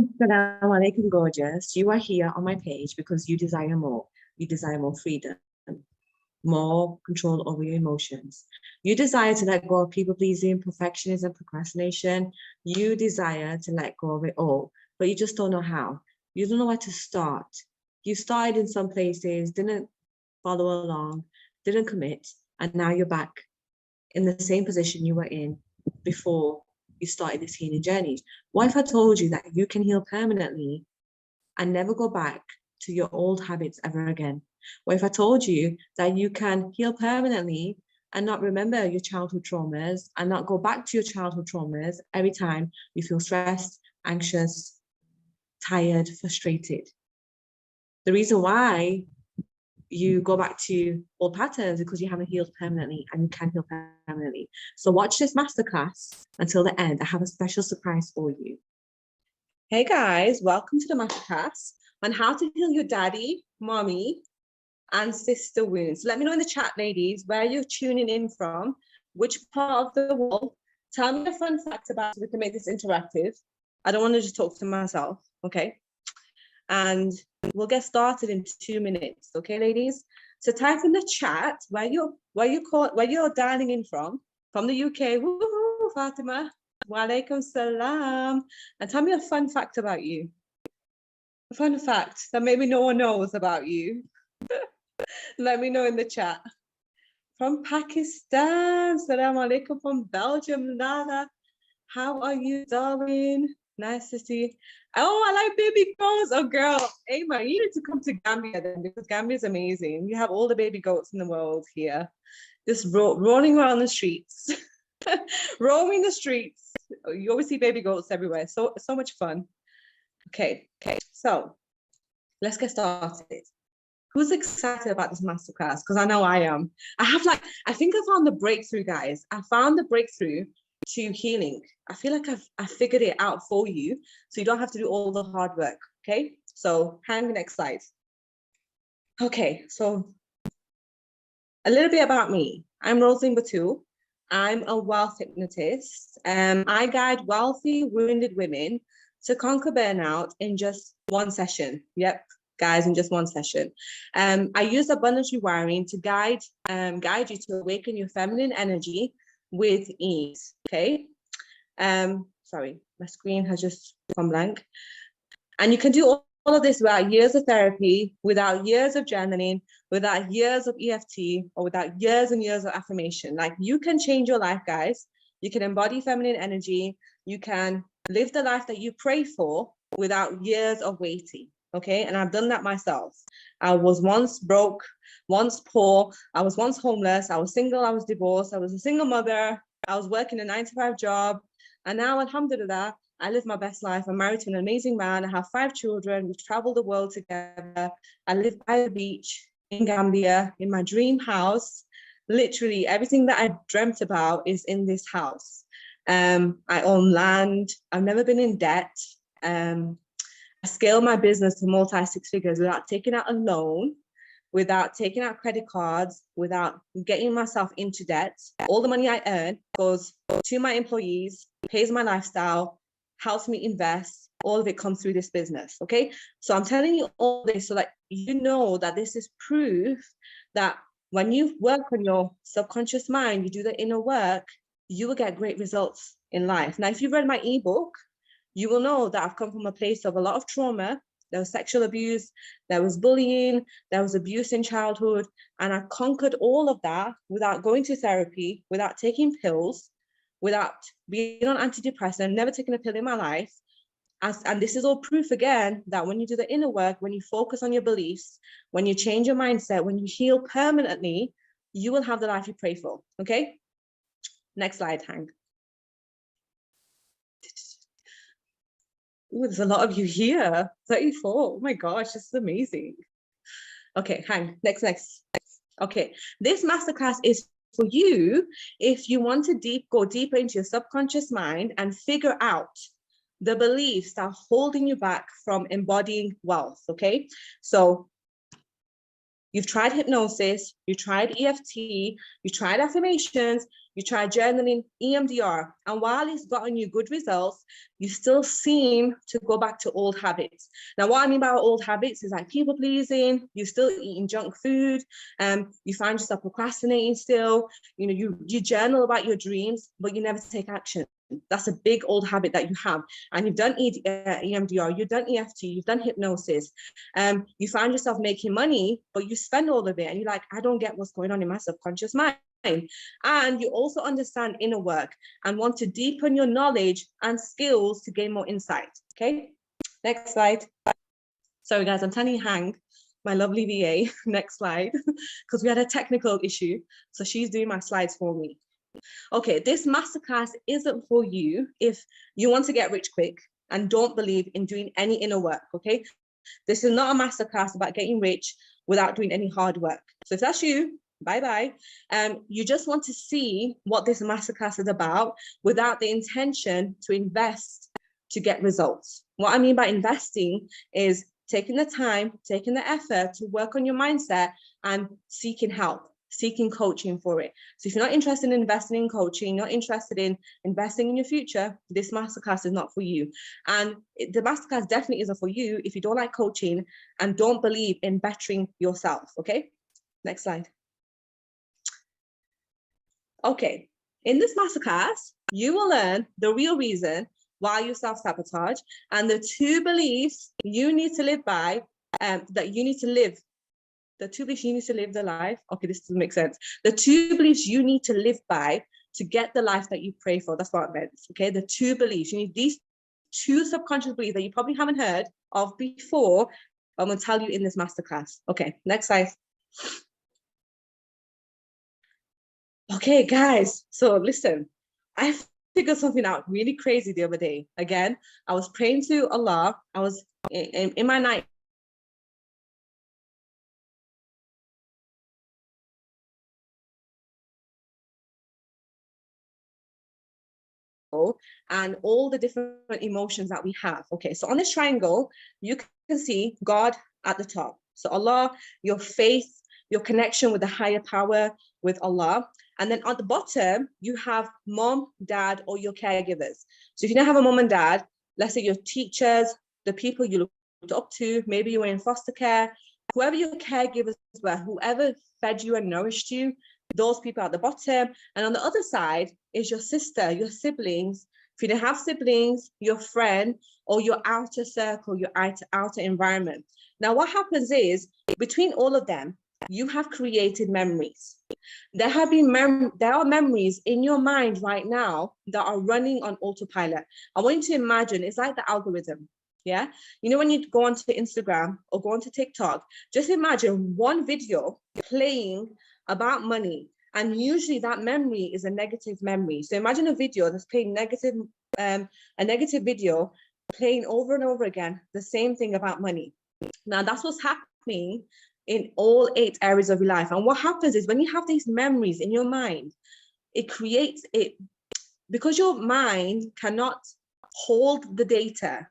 Assalamu alaikum, gorgeous. You are here on my page because you desire more. You desire more freedom, more control over your emotions. You desire to let go of people pleasing, perfectionism, procrastination. You desire to let go of it all, but you just don't know how. You don't know where to start. You started in some places, didn't follow along, didn't commit, and now you're back in the same position you were in before you started this healing journey. What if I told you that you can heal permanently and never go back to your old habits ever again? What if I told you that you can heal permanently and not remember your childhood traumas and not go back to your childhood traumas every time you feel stressed, anxious, tired, frustrated? The reason why you go back to old patterns because you haven't healed permanently, and you can heal permanently. So watch this masterclass until the end. I have a special surprise for you. Hey guys, welcome to the masterclass on how to heal your daddy, mommy, and sister wounds. Let me know in the chat, ladies, where you're tuning in from, which part of the world. Tell me a fun fact about it so we can make this interactive. I don't want to just talk to myself, okay? And we'll get started in 2 minutes, okay, ladies? So type in the chat where you're dialing in from the UK. Woo, Fatima. Wa alaikum salam. And tell me a fun fact about you. A fun fact that maybe no one knows about you. Let me know in the chat. From Pakistan, salam alaikum. From Belgium, Nada. How are you, darling? Nice to see. Oh, I like baby goats. Oh, girl, Ayma, you need to come to Gambia then, because Gambia is amazing. You have all the baby goats in the world here, just rolling around the streets, roaming the streets. You always see baby goats everywhere. So much fun. Okay. So let's get started. Who's excited about this masterclass? Because I know I am. I think I found the breakthrough, guys. I found the breakthrough to healing. I feel like I figured it out for you, so you don't have to do all the hard work. Okay, so hang the next slide. Okay, so a little bit about me. I'm Rosalind Batul. I'm a wealth hypnotist. I guide wealthy, wounded women to conquer burnout in just one session. Yep, guys, in just one session. I use abundance rewiring to guide you to awaken your feminine energy with ease. Okay. Sorry, my screen has just gone blank. And you can do all of this without years of therapy, without years of journaling, without years of EFT, or without years and years of affirmation. Like, you can change your life, guys. You can embody feminine energy. You can live the life that you pray for without years of waiting. Okay, and I've done that myself. I was once broke, once poor, I was once homeless, I was single, I was divorced, I was a single mother, I was working a 9-to-5 job, and now, alhamdulillah, I live my best life. I'm married to an amazing man. I have 5 children. We travel the world together. I live by the beach in Gambia, in my dream house. Literally everything that I dreamt about is in this house. I own land. I've never been in debt. I scaled my business to multi-6 figures without taking out a loan, without taking out credit cards, without getting myself into debt. All the money I earn goes to my employees, pays my lifestyle, helps me invest. All of it comes through this business, okay? So I'm telling you all this so that you know that this is proof that when you work on your subconscious mind, you do the inner work, you will get great results in life. Now, if you've read my ebook, you will know that I've come from a place of a lot of trauma. There was sexual abuse, there was bullying, there was abuse in childhood, and I conquered all of that without going to therapy, without taking pills, without being on antidepressant, never taken a pill in my life. And this is all proof again that when you do the inner work, when you focus on your beliefs, when you change your mindset, when you heal permanently, you will have the life you pray for, okay? Next slide, Hang. Ooh, there's a lot of you here. 34. Oh my gosh, this is amazing. Okay, Hang. Next. Okay, this masterclass is for you if you want to go deeper into your subconscious mind and figure out the beliefs that are holding you back from embodying wealth. Okay, so you've tried hypnosis, you tried EFT, you tried affirmations, you try journaling, EMDR, and while it's gotten you good results, you still seem to go back to old habits. Now, what I mean by old habits is like people pleasing, you're still eating junk food, you find yourself procrastinating still, you know, you journal about your dreams, but you never take action. That's a big old habit that you have. And you've done EMDR, you've done EFT, you've done hypnosis. You find yourself making money, but you spend all of it and you're like, I don't get what's going on in my subconscious mind. And you also understand inner work and want to deepen your knowledge and skills to gain more insight. Okay, next slide. Sorry guys, I'm telling you, hang my lovely VA. Next slide, because we had a technical issue, so she's doing my slides for me. Okay, this masterclass isn't for you if you want to get rich quick and don't believe in doing any inner work. Okay, this is not a masterclass about getting rich without doing any hard work. So if that's you, bye-bye. You just want to see what this masterclass is about without the intention to invest to get results. What I mean by investing is taking the time, taking the effort to work on your mindset and seeking help, seeking coaching for it. So if you're not interested in investing in coaching, not interested in investing in your future, this masterclass is not for you. And the masterclass definitely isn't for you if you don't like coaching and don't believe in bettering yourself. Okay, next slide. Okay, in this masterclass, you will learn the real reason why you self-sabotage and the 2 beliefs you need to live by, that you need to live. The 2 beliefs you need to live the life. Okay, this doesn't make sense. The 2 beliefs you need to live by to get the life that you pray for. That's what it meant. Okay, the 2 beliefs. You need these 2 subconscious beliefs that you probably haven't heard of before. I'm going to tell you in this masterclass. Okay, next slide. Okay, guys. So listen, I figured something out really crazy the other day. Again, I was praying to Allah. I was in my night. And all the different emotions that we have. Okay, so on this triangle, you can see God at the top. So Allah, your faith, your connection with the higher power, with Allah. And then at the bottom, you have mom, dad, or your caregivers. So if you don't have a mom and dad, let's say your teachers, the people you looked up to, maybe you were in foster care, whoever your caregivers were, whoever fed you and nourished you, those people at the bottom. And on the other side is your sister, your siblings. If you don't have siblings, your friend, or your outer circle, your outer environment. Now, what happens is between all of them, you have created memories. There are memories in your mind right now that are running on autopilot. I want you to imagine it's like the algorithm. Yeah, you know, when you go onto Instagram or go onto TikTok, just imagine one video playing about money, and usually that memory is a negative memory. So imagine a video that's playing a negative video playing over and over again, the same thing about money. Now that's what's happening in all 8 areas of your life. And what happens is when you have these memories in your mind, it creates it, because your mind cannot hold the data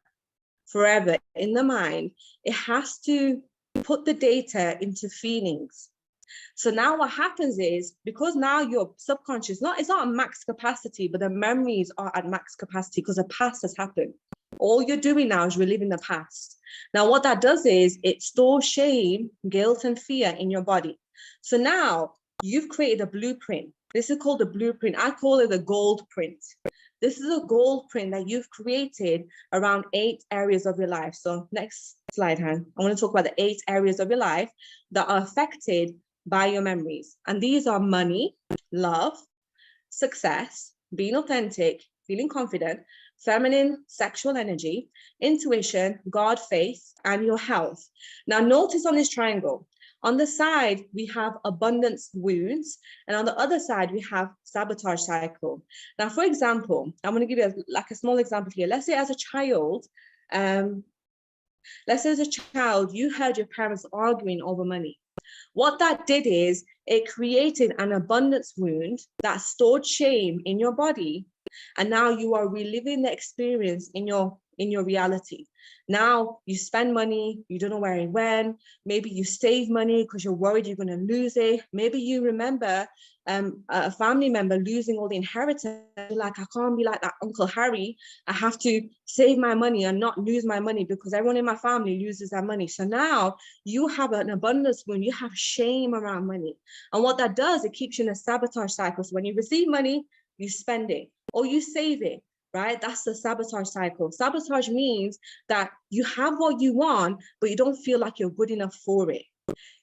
forever in the mind, it has to put the data into feelings. So now what happens is, because now your subconscious, it's not at max capacity, but the memories are at max capacity because the past has happened. All you're doing now is reliving the past. Now, what that does is it stores shame, guilt, and fear in your body. So now you've created a blueprint. This is called a blueprint. I call it a gold print. This is a gold print that you've created around 8 areas of your life. So next slide, Han. I want to talk about the 8 areas of your life that are affected by your memories. And these are money, love, success, being authentic, feeling confident, feminine sexual energy, intuition, God, faith, and your health. Now notice on this triangle, on the side, we have abundance wounds, and on the other side, we have sabotage cycle. Now, for example, I'm going to give you a small example here. Let's say as a child, you heard your parents arguing over money. What that did is it created an abundance wound that stored shame in your body. And now you are reliving the experience in your in your reality. Now you spend money, you don't know where it went. Maybe you save money because you're worried you're going to lose it. Maybe you remember a family member losing all the inheritance. Like, I can't be like that Uncle Harry. I have to save my money and not lose my money because everyone in my family loses their money. So now you have an abundance when you have shame around money. And what that does, it keeps you in a sabotage cycle. So when you receive money, you spend it or you save it, right? That's the sabotage cycle. Sabotage means that you have what you want, but you don't feel like you're good enough for it.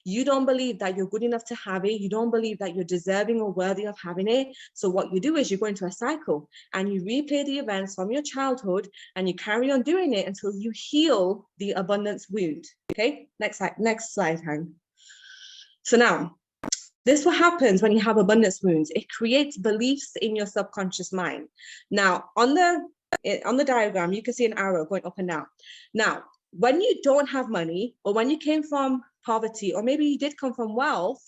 You don't believe that you're good enough to have it. You don't believe that you're deserving or worthy of having it. So what you do is you go into a cycle and you replay the events from your childhood and you carry on doing it until you heal the abundance wound. Okay, next slide, Hang. So now, this is what happens when you have abundance wounds. It creates beliefs in your subconscious mind. Now, on the diagram, you can see an arrow going up and down. Now, when you don't have money, or when you came from poverty, or maybe you did come from wealth,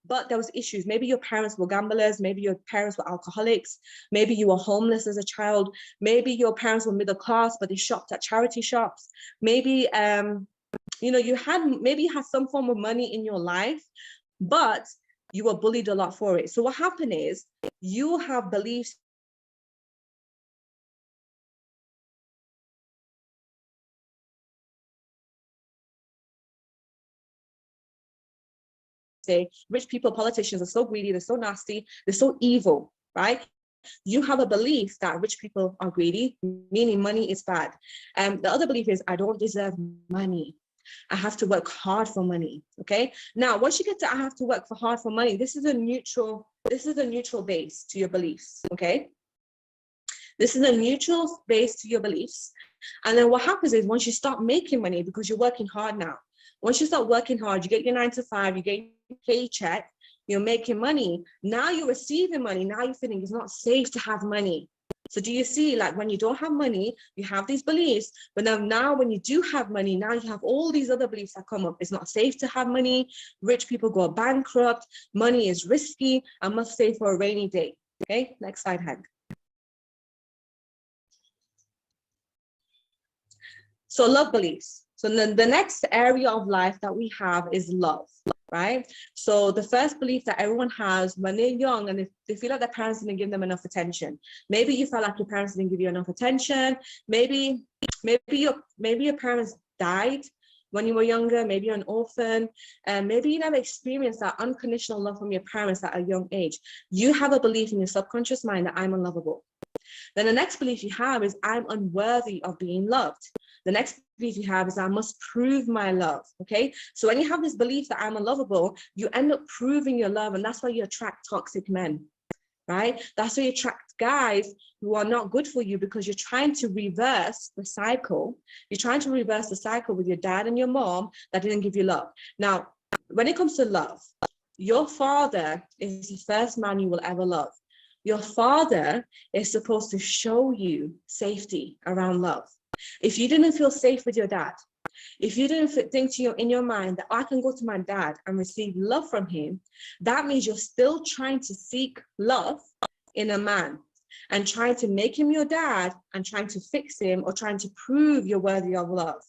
but there was issues. Maybe your parents were gamblers. Maybe your parents were alcoholics. Maybe you were homeless as a child. Maybe your parents were middle class, but they shopped at charity shops. Maybe, you had some form of money in your life, but you were bullied a lot for it. So what happened is you have beliefs say rich people, politicians are so greedy, they're so nasty, they're so evil, right? You have a belief that rich people are greedy, meaning money is bad. And the other belief is, I don't deserve money. I have to work hard for money. Okay. Now, once you get to I have to work hard for money, this is a neutral base to your beliefs. Okay. This is a neutral base to your beliefs. And then what happens is once you start making money, because you're working hard now, once you start working hard, you get your 9 to 5, you get your paycheck, you're making money. Now you're receiving money. Now you're feeling it's not safe to have money. So do you see, like when you don't have money, you have these beliefs, but now when you do have money, now you have all these other beliefs that come up. It's not safe to have money. Rich people go bankrupt. Money is risky. I must save for a rainy day. Okay, next slide, Hank. So love beliefs. So then the next area of life that we have is love, right? So the first belief that everyone has when they're young and they feel like their parents didn't give them enough attention. Maybe you felt like your parents didn't give you enough attention. Maybe your parents died when you were younger. Maybe you're an orphan, and maybe you never experienced that unconditional love from your parents at a young age. You have a belief in your subconscious mind that I'm unlovable. Then the next belief you have is I'm unworthy of being loved. The next belief you have is I must prove my love. Okay. So when you have this belief that I'm unlovable, you end up proving your love. And that's why you attract toxic men, right? That's why you attract guys who are not good for you, because you're trying to reverse the cycle. You're trying to reverse the cycle with your dad and your mom that didn't give you love. Now, when it comes to love, your father is the first man you will ever love. Your father is supposed to show you safety around love. If you didn't feel safe with your dad, if you didn't think in your mind that I can go to my dad and receive love from him, that means you're still trying to seek love in a man and trying to make him your dad and trying to fix him or trying to prove you're worthy of love,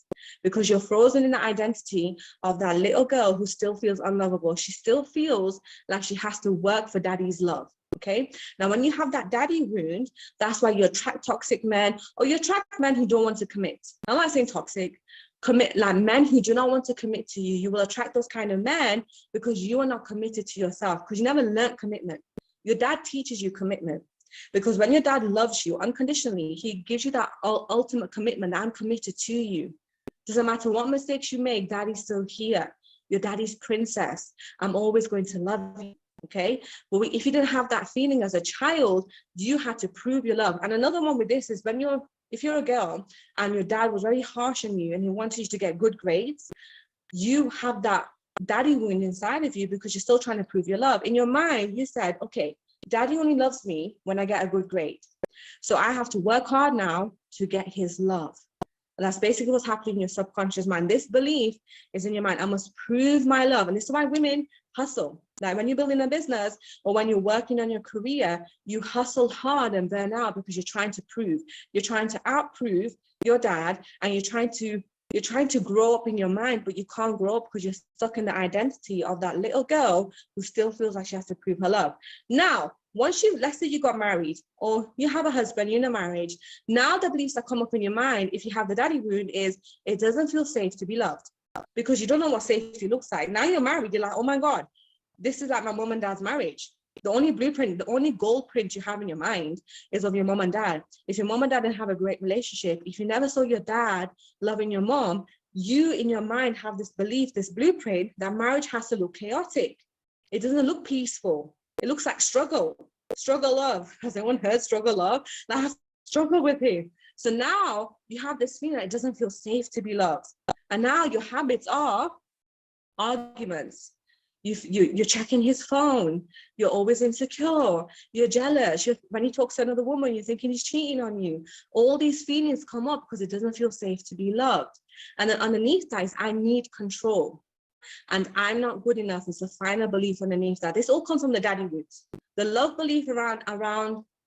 because you're frozen in the identity of that little girl who still feels unlovable. She still feels like she has to work for daddy's love. Okay. Now, when you have that daddy wound, that's why you attract toxic men, or you attract men who don't want to commit. I'm not saying toxic, commit, like men who do not want to commit to you. You will attract those kind of men because you are not committed to yourself, because you never learned commitment. Your dad teaches you commitment, because when your dad loves you unconditionally, he gives you that ultimate commitment that I'm committed to you. Doesn't matter what mistakes you make, daddy's still here. Your daddy's princess. I'm always going to love you. Okay, but if you didn't have that feeling as a child, you had to prove your love. And another one with this is if you're a girl and your dad was very harsh on you and he wanted you to get good grades, you have that daddy wound inside of you because you're still trying to prove your love. In your mind, you said, okay, daddy only loves me when I get a good grade. So I have to work hard now to get his love. And that's basically what's happening in your subconscious mind. This belief is in your mind. I must prove my love. And this is why women hustle. Like when you're building a business or when you're working on your career, you hustle hard and burn out because you're trying to prove. You're trying to outprove your dad, and you're trying to grow up in your mind, but you can't grow up because you're stuck in the identity of that little girl who still feels like she has to prove her love. Now, once let's say you got married or you have a husband, you're in a marriage, now the beliefs that come up in your mind, if you have the daddy wound, is it doesn't feel safe to be loved because you don't know what safety looks like. Now you're married, you're like, oh my God, this is like my mom and dad's marriage. The only blueprint, the only gold print you have in your mind is of your mom and dad. If your mom and dad didn't have a great relationship, if you never saw your dad loving your mom, you in your mind have this belief, this blueprint that marriage has to look chaotic. It doesn't look peaceful. It looks like struggle love. Has anyone heard struggle love? I have to struggle with him. So now you have this feeling that it doesn't feel safe to be loved. And now your habits are arguments. You're checking his phone. You're always insecure. You're jealous. When he talks to another woman, you're thinking he's cheating on you. All these feelings come up because it doesn't feel safe to be loved. And then underneath that is, I need control. And I'm not good enough is the final belief underneath that. This all comes from the daddy roots. The love belief around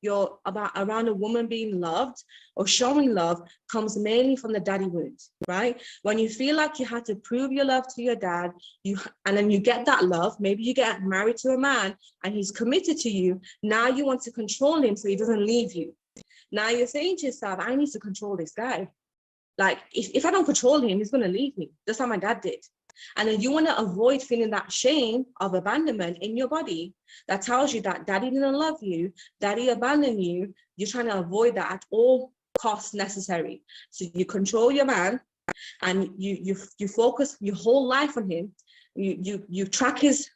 a woman being loved or showing love comes mainly from the daddy wound, right? When you feel like you had to prove your love to your dad, and then you get that love, maybe you get married to a man and he's committed to you. Now you want to control him so he doesn't leave you. Now you're saying to yourself, I need to control this guy. Like if I don't control him, he's going to leave me, just like my dad did. And then you want to avoid feeling that shame of abandonment in your body that tells you that daddy didn't love you, daddy abandoned you. You're trying to avoid that at all costs necessary. So you control your man and you focus your whole life on him. You track his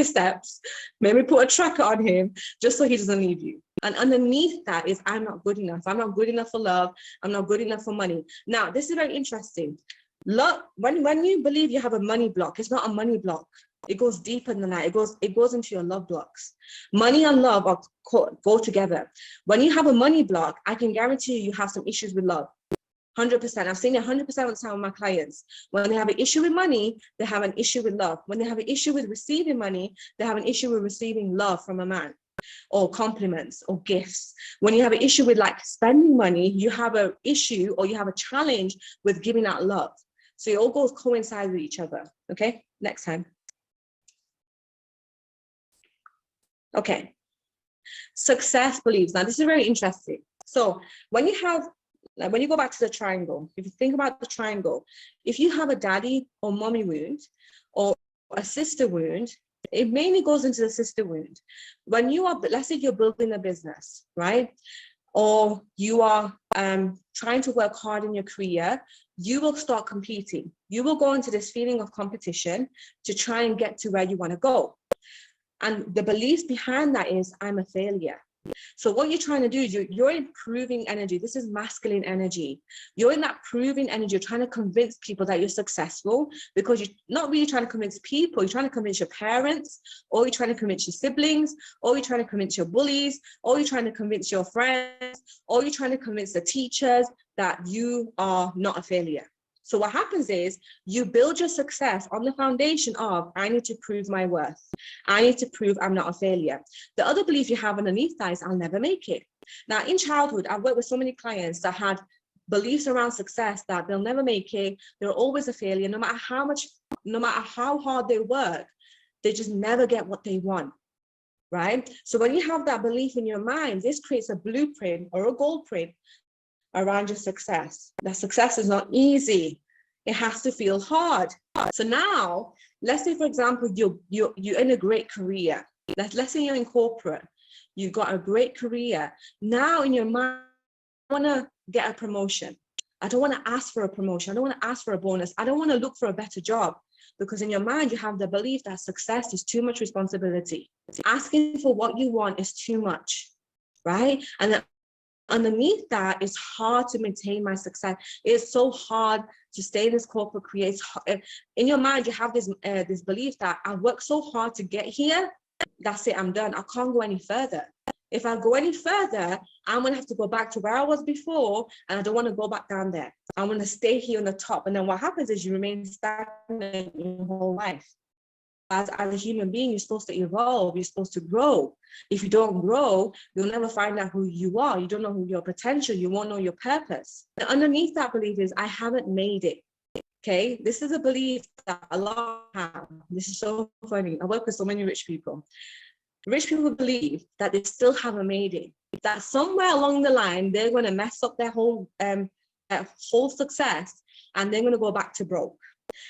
steps, maybe put a tracker on him just so he doesn't leave you. And underneath that is, I'm not good enough. I'm not good enough for love. I'm not good enough for money. Now, this is very interesting. Love, when you believe you have a money block, it's not a money block. It goes deeper than that. It goes into your love blocks. Money and love go together. When you have a money block, I can guarantee you have some issues with love. 100%. I've seen it 100% of the time with my clients. When they have an issue with money, they have an issue with love. When they have an issue with receiving money, they have an issue with receiving love from a man, or compliments or gifts. When you have an issue with like spending money, you have an issue or you have a challenge with giving out love. So it all coincide with each other. Okay, next time. Okay, success beliefs. Now this is very interesting. So when you go back to the triangle, if you think about the triangle, if you have a daddy or mommy wound or a sister wound, it mainly goes into the sister wound. When you are, let's say you're building a business, right? Or you are trying to work hard in your career, you will start competing. You will go into this feeling of competition to try and get to where you want to go. And the belief behind that is, I'm a failure. So what you're trying to do is you're in proving energy. This is masculine energy. You're in that proving energy. You're trying to convince people that you're successful because you're not really trying to convince people. You're trying to convince your parents, or you're trying to convince your siblings, or you're trying to convince your bullies, or you're trying to convince your friends, or you're trying to convince the teachers that you are not a failure. So what happens is you build your success on the foundation of, I need to prove my worth. I need to prove I'm not a failure. The other belief you have underneath that is, I'll never make it. Now, in childhood, I've worked with so many clients that had beliefs around success that they'll never make it. They're always a failure. No matter how hard they work, they just never get what they want, right? So when you have that belief in your mind, this creates a blueprint or a gold print around your success. That success is not easy. It has to feel hard. So now, let's say, for example, you're in a great career. Let's say you're in corporate. You've got a great career. Now in your mind, I want to get a promotion. I don't want to ask for a promotion. I don't want to ask for a bonus. I don't want to look for a better job, because in your mind, you have the belief that success is too much responsibility. Asking for what you want is too much, right? And then underneath that, it's hard to maintain my success. It's so hard to stay in this corporate career. In your mind, you have this belief that I worked so hard to get here. That's it, I'm done. I can't go any further. If I go any further, I'm gonna have to go back to where I was before, and I don't want to go back down there. I want to stay here on the top. And then what happens is you remain stagnant your whole life. As a human being, you're supposed to evolve, you're supposed to grow. If you don't grow, you'll never find out who you are. You don't know who your potential, you won't know your purpose. And underneath that belief is, I haven't made it. Okay, this is a belief that a lot have. This is so funny. I work with so many rich people. Rich people believe that they still haven't made it, that somewhere along the line, they're going to mess up their whole success, and they're going to go back to broke.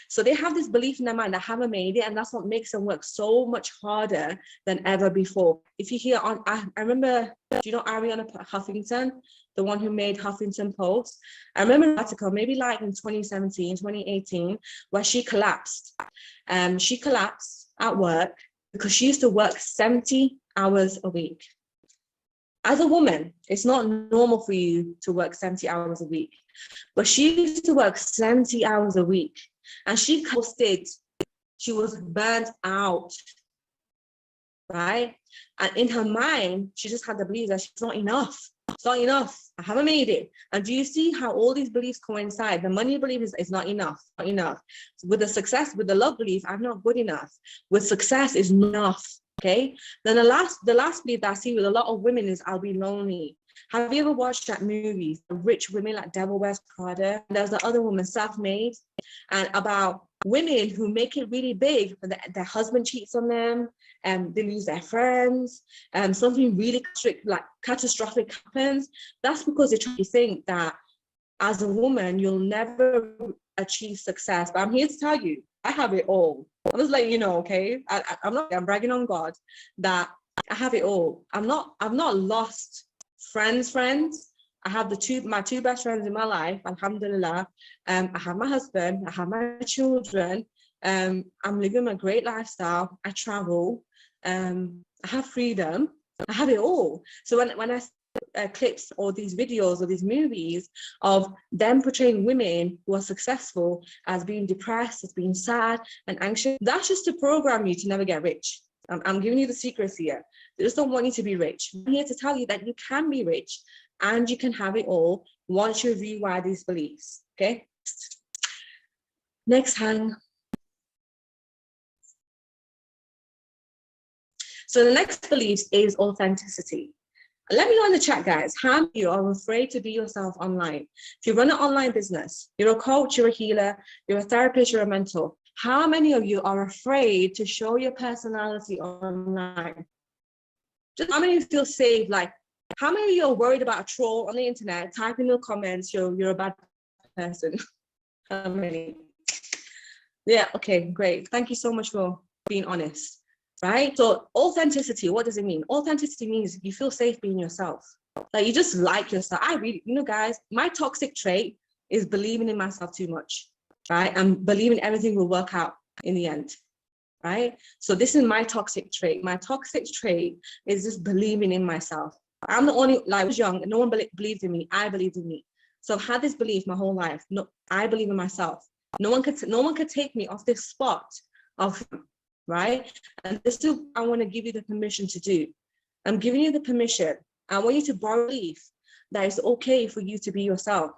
So they have this belief in their mind that haven't made it, and that's what makes them work so much harder than ever before. If you hear on, I remember, do you know Ariana Huffington, the one who made Huffington Post? I remember an article, maybe like in 2017, 2018, where she collapsed. She collapsed at work because she used to work 70 hours a week. As a woman, it's not normal for you to work 70 hours a week, but she used to work 70 hours a week. And she posted, she was burnt out, right? And in her mind, she just had the belief that she's not enough. It's not enough. I haven't made it. And do you see how all these beliefs coincide? The money belief is not enough, not enough. With the success, with the love belief, I'm not good enough. With success is enough, okay? Then the last belief that I see with a lot of women is, I'll be lonely. Have you ever watched that movie, Rich Women, like Devil Wears Prada? There's the other woman, Self-Made, and about women who make it really big, but their husband cheats on them, and they lose their friends, and something really catastrophic happens. That's because they try to think that as a woman, you'll never achieve success. But I'm here to tell you, I have it all. I'm just letting you know, okay? I'm bragging on God that I have it all. I've not lost friends. I have my two best friends in my life, alhamdulillah. I have my husband, I have my children. I'm living a great lifestyle. I travel. I have freedom. I have it all. So when I clips or these videos or these movies of them portraying women who are successful as being depressed, as being sad and anxious, that's just to program you to never get rich. I'm giving you the secrets here. They just don't want you to be rich. I'm here to tell you that you can be rich and you can have it all once you rewire these beliefs, okay? Next hang. So the next belief is authenticity. Let me know in the chat, guys, how many of you are afraid to be yourself online? If you run an online business, you're a coach, you're a healer, you're a therapist, you're a mentor, how many of you are afraid to show your personality online? Just how many of you feel safe? Like, how many of you are worried about a troll on the internet, type in the comments, you're a bad person? How many? Yeah, okay, great. Thank you so much for being honest. Right? So authenticity, what does it mean? Authenticity means you feel safe being yourself. Like you just like yourself. I really, guys, my toxic trait is believing in myself too much, right? And believing everything will work out in the end, right? So this is my toxic trait. My toxic trait is just believing in myself. I'm the only, like I was young, and no one believed in me. I believed in me. So I've had this belief my whole life. No, I believe in myself. No one could take me off this spot of, right? And this is I want to give you the permission to do. I'm giving you the permission. I want you to believe that it's okay for you to be yourself,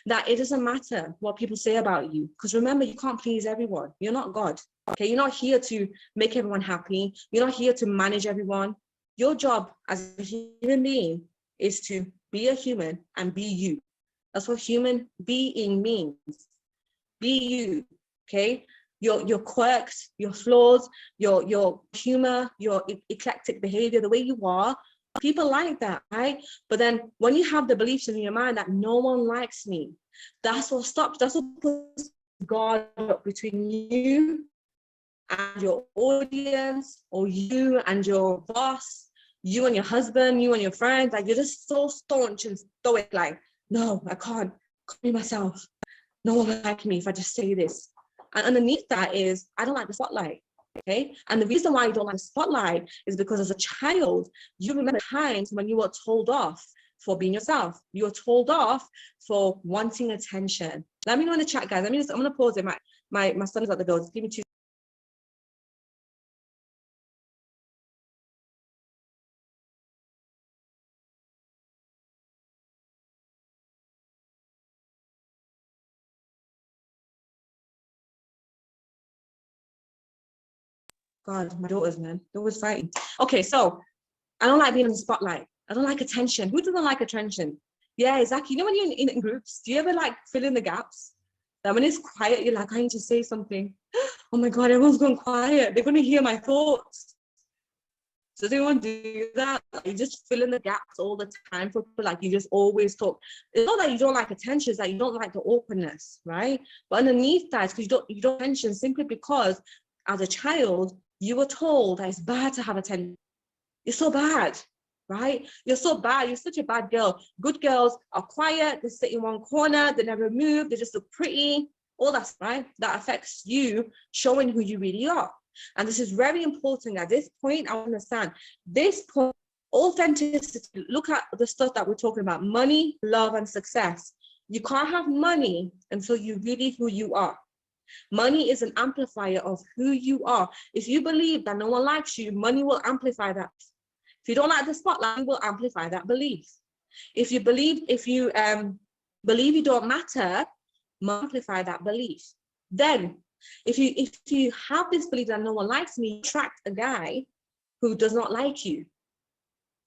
that it doesn't matter what people say about you, because remember, you can't please everyone. You're not God, okay? You're not here to make everyone happy. You're not here to manage everyone. Your job as a human being is to be a human and be you. That's what human being means. Be you, okay? Your quirks, your flaws, your humor, your eclectic behavior, the way you are, people like that, right? But then when you have the beliefs in your mind that no one likes me, that's what stops, that's what puts God up between you and your audience, or you and your boss, you and your husband, you and your friends. Like, you're just so staunch and stoic, like, no, I can't be myself. No one will like me if I just say this. And underneath that is, I don't like the spotlight, okay? And the reason why you don't like the spotlight is because as a child, you remember times when you were told off for being yourself. You were told off for wanting attention. Let me know in the chat, guys. I'm gonna pause it. My son is at the door. Just give me 2 God, my daughters, man, they're always fighting. Okay, so I don't like being in the spotlight. I don't like attention. Who doesn't like attention? Yeah, exactly. You know, when you're in groups, do you ever like fill in the gaps? That when it's quiet, you're like, I need to say something. Oh my God, everyone's gone quiet. They're going to hear my thoughts. So they won't do that. You just fill in the gaps all the time for people. Like you just always talk. It's not that you don't like attention, it's that you don't like the openness, right? But underneath that, because you don't attention simply because as a child, you were told that it's bad to have attention. It's so bad, right? You're so bad. You're such a bad girl. Good girls are quiet. They sit in one corner. They never move. They just look pretty. All that, right? That affects you showing who you really are. And this is very important. At this point, I understand this point, authenticity. Look at the stuff that we're talking about: money, love, and success. You can't have money until you're really who you are. Money is an amplifier of who you are. If you believe that no one likes you, money will amplify that. If you don't like the spotlight, it will amplify that belief. If you believe you don't matter, amplify that belief. Then if you have this belief that no one likes me, attract a guy who does not like you,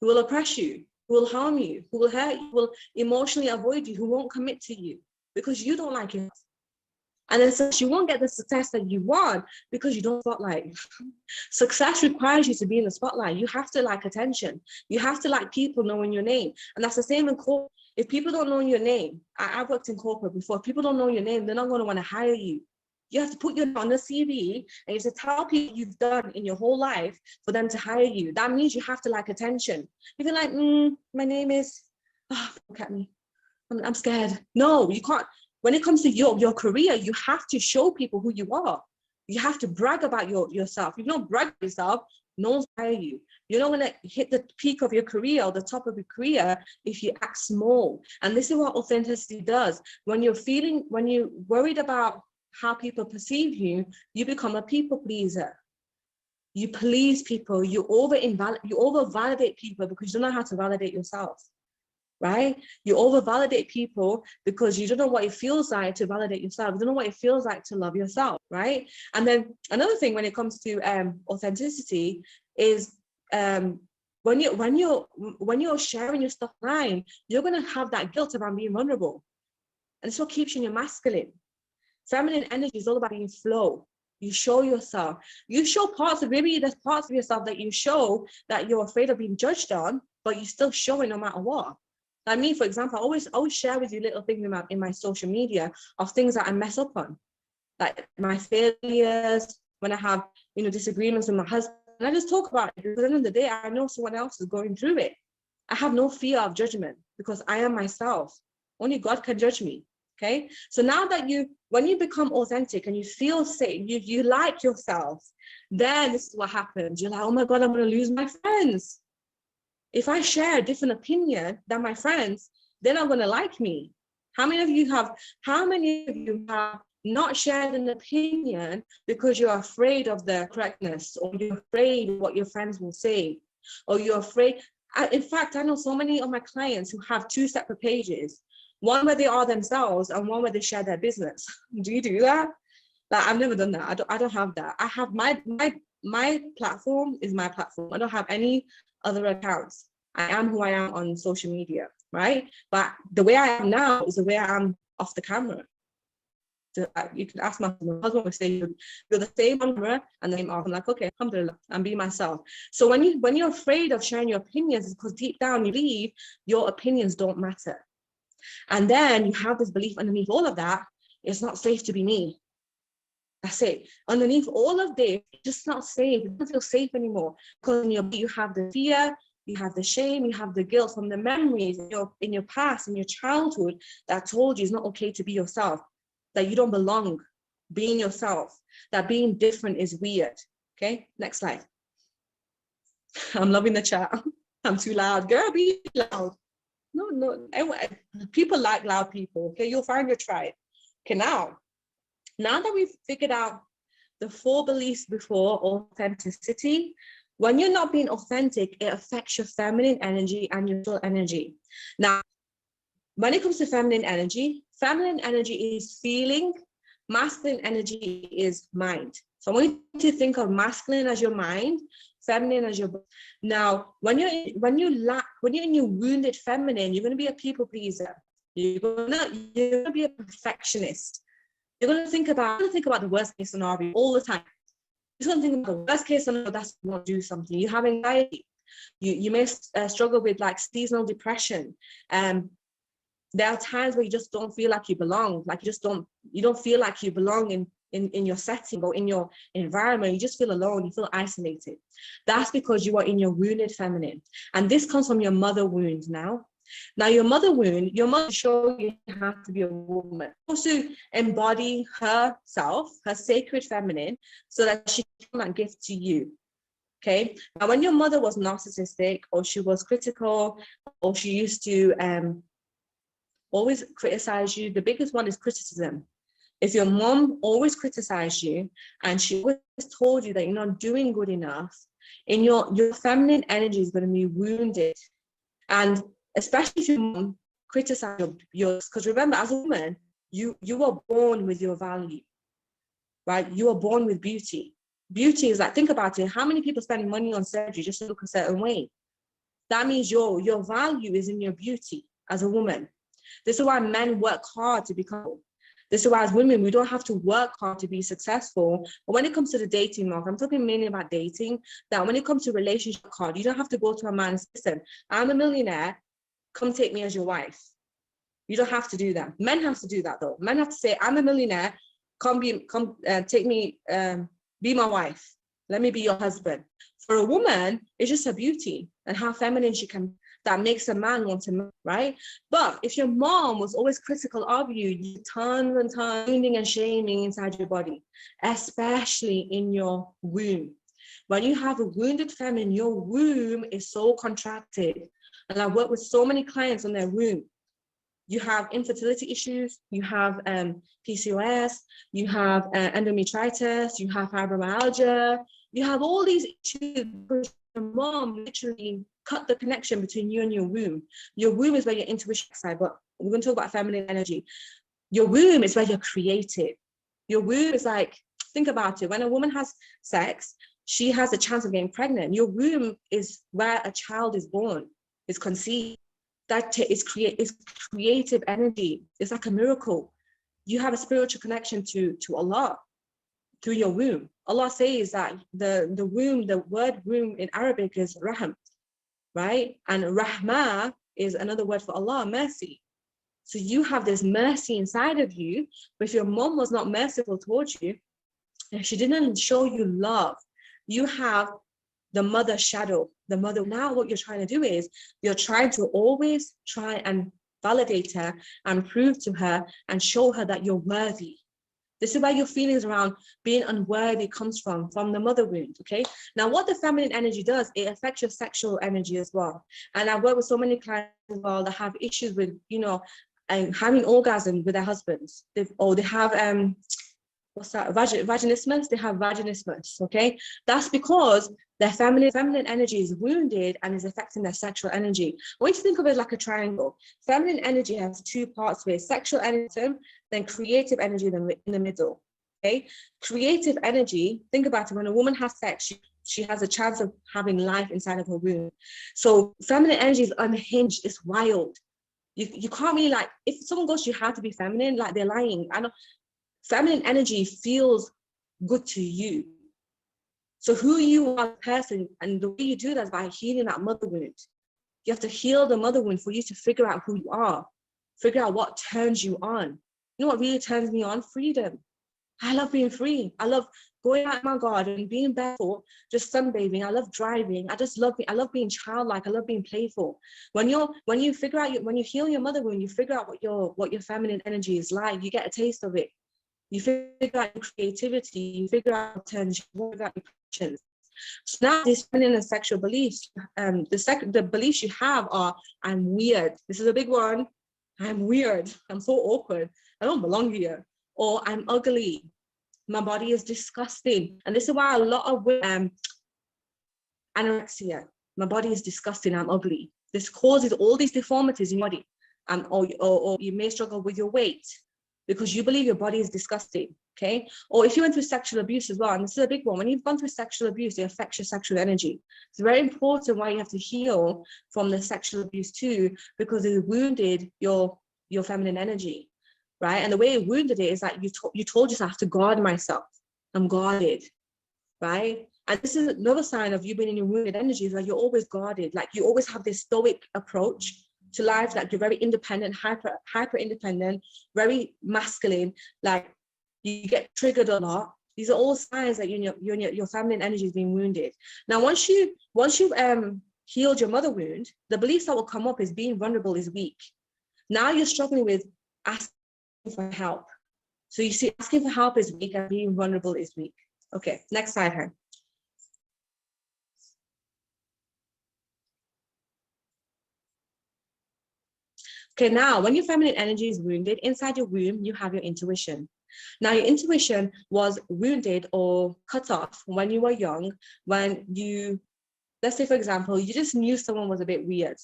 who will oppress you, who will harm you, who will hurt you, who will emotionally avoid you, who won't commit to you because you don't like it. And then so you won't get the success that you want because you don't spotlight. Success requires you to be in the spotlight. You have to like attention. You have to like people knowing your name. And that's the same in corporate. If people don't know your name, I've worked in corporate before. If people don't know your name, they're not going to want to hire you. You have to put your name on the CV and you have to tell people you've done in your whole life for them to hire you. That means you have to like attention. If you're like, my name is, look at me. I'm scared. No, you can't. When it comes to your career, you have to show people who you are. You have to brag about yourself. If you don't brag about yourself, no one's hire you. You're not going to hit the peak of your career or the top of your career if you act small. And this is what authenticity does. When you're worried about how people perceive you, you become a people pleaser. You please people. You over-validate people because you don't know how to validate yourself. Right? You over-validate people because you don't know what it feels like to validate yourself. You don't know what it feels like to love yourself, right? And then another thing when it comes to authenticity is when you're sharing your stuff online, you're going to have that guilt of being vulnerable. And it's what keeps you in your masculine. Feminine energy is all about being flow. You show yourself. You show parts of, maybe there's parts of yourself that you show that you're afraid of being judged on, but you still show it no matter what. Like me, for example, I always share with you little things in my social media of things that I mess up on, like my failures, when I have disagreements with my husband. And I just talk about it because at the end of the day, I know someone else is going through it. I have no fear of judgment because I am myself. Only God can judge me. Okay. So now that when you become authentic and you feel safe, you like yourself, then this is what happens. You're like, oh my God, I'm going to lose my friends. If I share a different opinion than my friends, they're not going to like me. How many of you have not shared an opinion because you're afraid of the correctness, or you're afraid of what your friends will say, or you're afraid? In fact, I know so many of my clients who have two separate pages, one where they are themselves and one where they share their business. Do you do that? Like, I've never done that. I don't have that. I have my platform is my platform. I don't have any other accounts. I am who I am on social media, right? But the way I am now is the way I am off the camera. So, you can ask my husband will say you're the same on camera and then off. I'm like, okay, alhamdulillah, I'm being myself. So when you're afraid of sharing your opinions, it's because deep down you believe your opinions don't matter. And then you have this belief underneath all of that, it's not safe to be me. That's it. Underneath all of this, it's just not safe. You don't feel safe anymore because you have the fear, you have the shame, you have the guilt from the memories in your past, in your childhood, that told you it's not okay to be yourself, that you don't belong being yourself, that being different is weird. Okay, next slide. I'm loving the chat. I'm too loud. Girl, be loud. No. People like loud people. Okay, you'll find your tribe. Okay, now that we've figured out the 4 beliefs before authenticity, when you're not being authentic, it affects your feminine energy and your soul energy. Now, when it comes to feminine energy is feeling, masculine energy is mind. So I want you to think of masculine as your mind, feminine as your body. Now, when you're in your wounded feminine, you're going to be a people pleaser. You're gonna be a perfectionist. You're gonna think about the worst case scenario all the time. You're gonna think about the worst case scenario. That's you want to do something. You have anxiety. You may struggle with like seasonal depression. There are times where you just don't feel like you belong. Like you don't feel like you belong in your setting or in your environment. You just feel alone. You feel isolated. That's because you are in your wounded feminine, and this comes from your mother wound now. Now, your mother showed you how to be a woman, also embody herself, her sacred feminine, so that she can give to you. Okay. Now, when your mother was narcissistic, or she was critical, or she used to always criticize you, the biggest one is criticism. If your mom always criticized you and she always told you that you're not doing good enough, in your feminine energy is going to be wounded. And especially if your mom criticizes yours, because remember, as a woman, you were born with your value, right? You were born with beauty. Beauty is like, think about it, how many people spending money on surgery just to look a certain way? That means your value is in your beauty as a woman. This is why men work hard to become. This is why as women, we don't have to work hard to be successful. But when it comes to the dating market, I'm talking mainly about dating, that when it comes to relationship card, you don't have to go to a man and say, listen, I'm a millionaire, come take me as your wife. You don't have to do that. Men have to do that though. Men have to say, I'm a millionaire, come take me, be my wife. Let me be your husband. For a woman, it's just her beauty and how feminine she can, that makes a man want to marry, right? But if your mom was always critical of you, you tons and tons wounding and shaming inside your body, especially in your womb. When you have a wounded feminine, your womb is so contracted. And I work with so many clients on their womb. You have infertility issues, you have PCOS, you have endometritis, you have fibromyalgia, you have all these issues because your mom literally cut the connection between you and your womb. Your womb is where your intuition side, but we're going to talk about feminine energy. Your womb is where you're creative. Your womb is like, think about it, when a woman has sex, she has a chance of getting pregnant. Your womb is where a child is born, is conceived. That is creative energy. It's like a miracle. You have a spiritual connection to Allah through your womb. Allah says that the womb, the word womb in Arabic is rahm, right? And rahmah is another word for Allah, mercy. So you have this mercy inside of you, but if your mom was not merciful towards you, if she didn't show you love, you have the mother shadow, the mother. Now what you're trying to do is you're trying to always try and validate her and prove to her and show her that you're worthy. This is where your feelings around being unworthy comes from the mother wound, okay? Now, what the feminine energy does, it affects your sexual energy as well. And I work with so many clients as well that have issues with, having orgasm with their husbands. They have, what's that, vaginismus? They have vaginismus, okay? That's because their feminine energy is wounded and is affecting their sexual energy. I want you to think of it like a triangle. Feminine energy has two parts with sexual energy, then creative energy in the middle, okay? Creative energy, think about it, when a woman has sex, she has a chance of having life inside of her womb. So feminine energy is unhinged, it's wild. You can't really, like, if someone goes to you how to be feminine, like, they're lying. I know. Feminine energy feels good to you. So who you are as a person, and the way you do that is by healing that mother wound. You have to heal the mother wound for you to figure out who you are, figure out what turns you on. You know what really turns me on? Freedom. I love being free. I love going out in my garden, being barefoot, just sunbathing. I love driving. I love being childlike. I love being playful. When you figure out, when you heal your mother wound, you figure out what your feminine energy is like. You get a taste of it. You figure out your creativity, you figure out what turns you on, your passions. So now these feminine and sexual beliefs, the beliefs you have are, I'm weird. This is a big one. I'm weird. I'm so awkward. I don't belong here. Or I'm ugly. My body is disgusting. And this is why a lot of women, anorexia, my body is disgusting, I'm ugly. This causes all these deformities in your body. Or you may struggle with your weight. because you believe your body is disgusting, okay? Or if you went through sexual abuse as well, and this is a big one, when you've gone through sexual abuse, it affects your sexual energy. It's very important why you have to heal from the sexual abuse too, because it wounded your feminine energy, right? And the way it wounded it is that you told yourself, I have to guard myself. I'm guarded, right? And this is another sign of you being in your wounded energy, is that you're always guarded. Like you always have this stoic approach to life, like you're very independent, hyper independent, very masculine, like you get triggered a lot. These are all signs that your feminine energy is being wounded. Now, once you healed your mother wound, the beliefs that will come up is being vulnerable is weak. Now you're struggling with asking for help. So you see, asking for help is weak and being vulnerable is weak. Okay, next slide here. Okay, now when your feminine energy is wounded, inside your womb, you have your intuition. Now, your intuition was wounded or cut off when you were young, when you, let's say, for example, you just knew someone was a bit weird.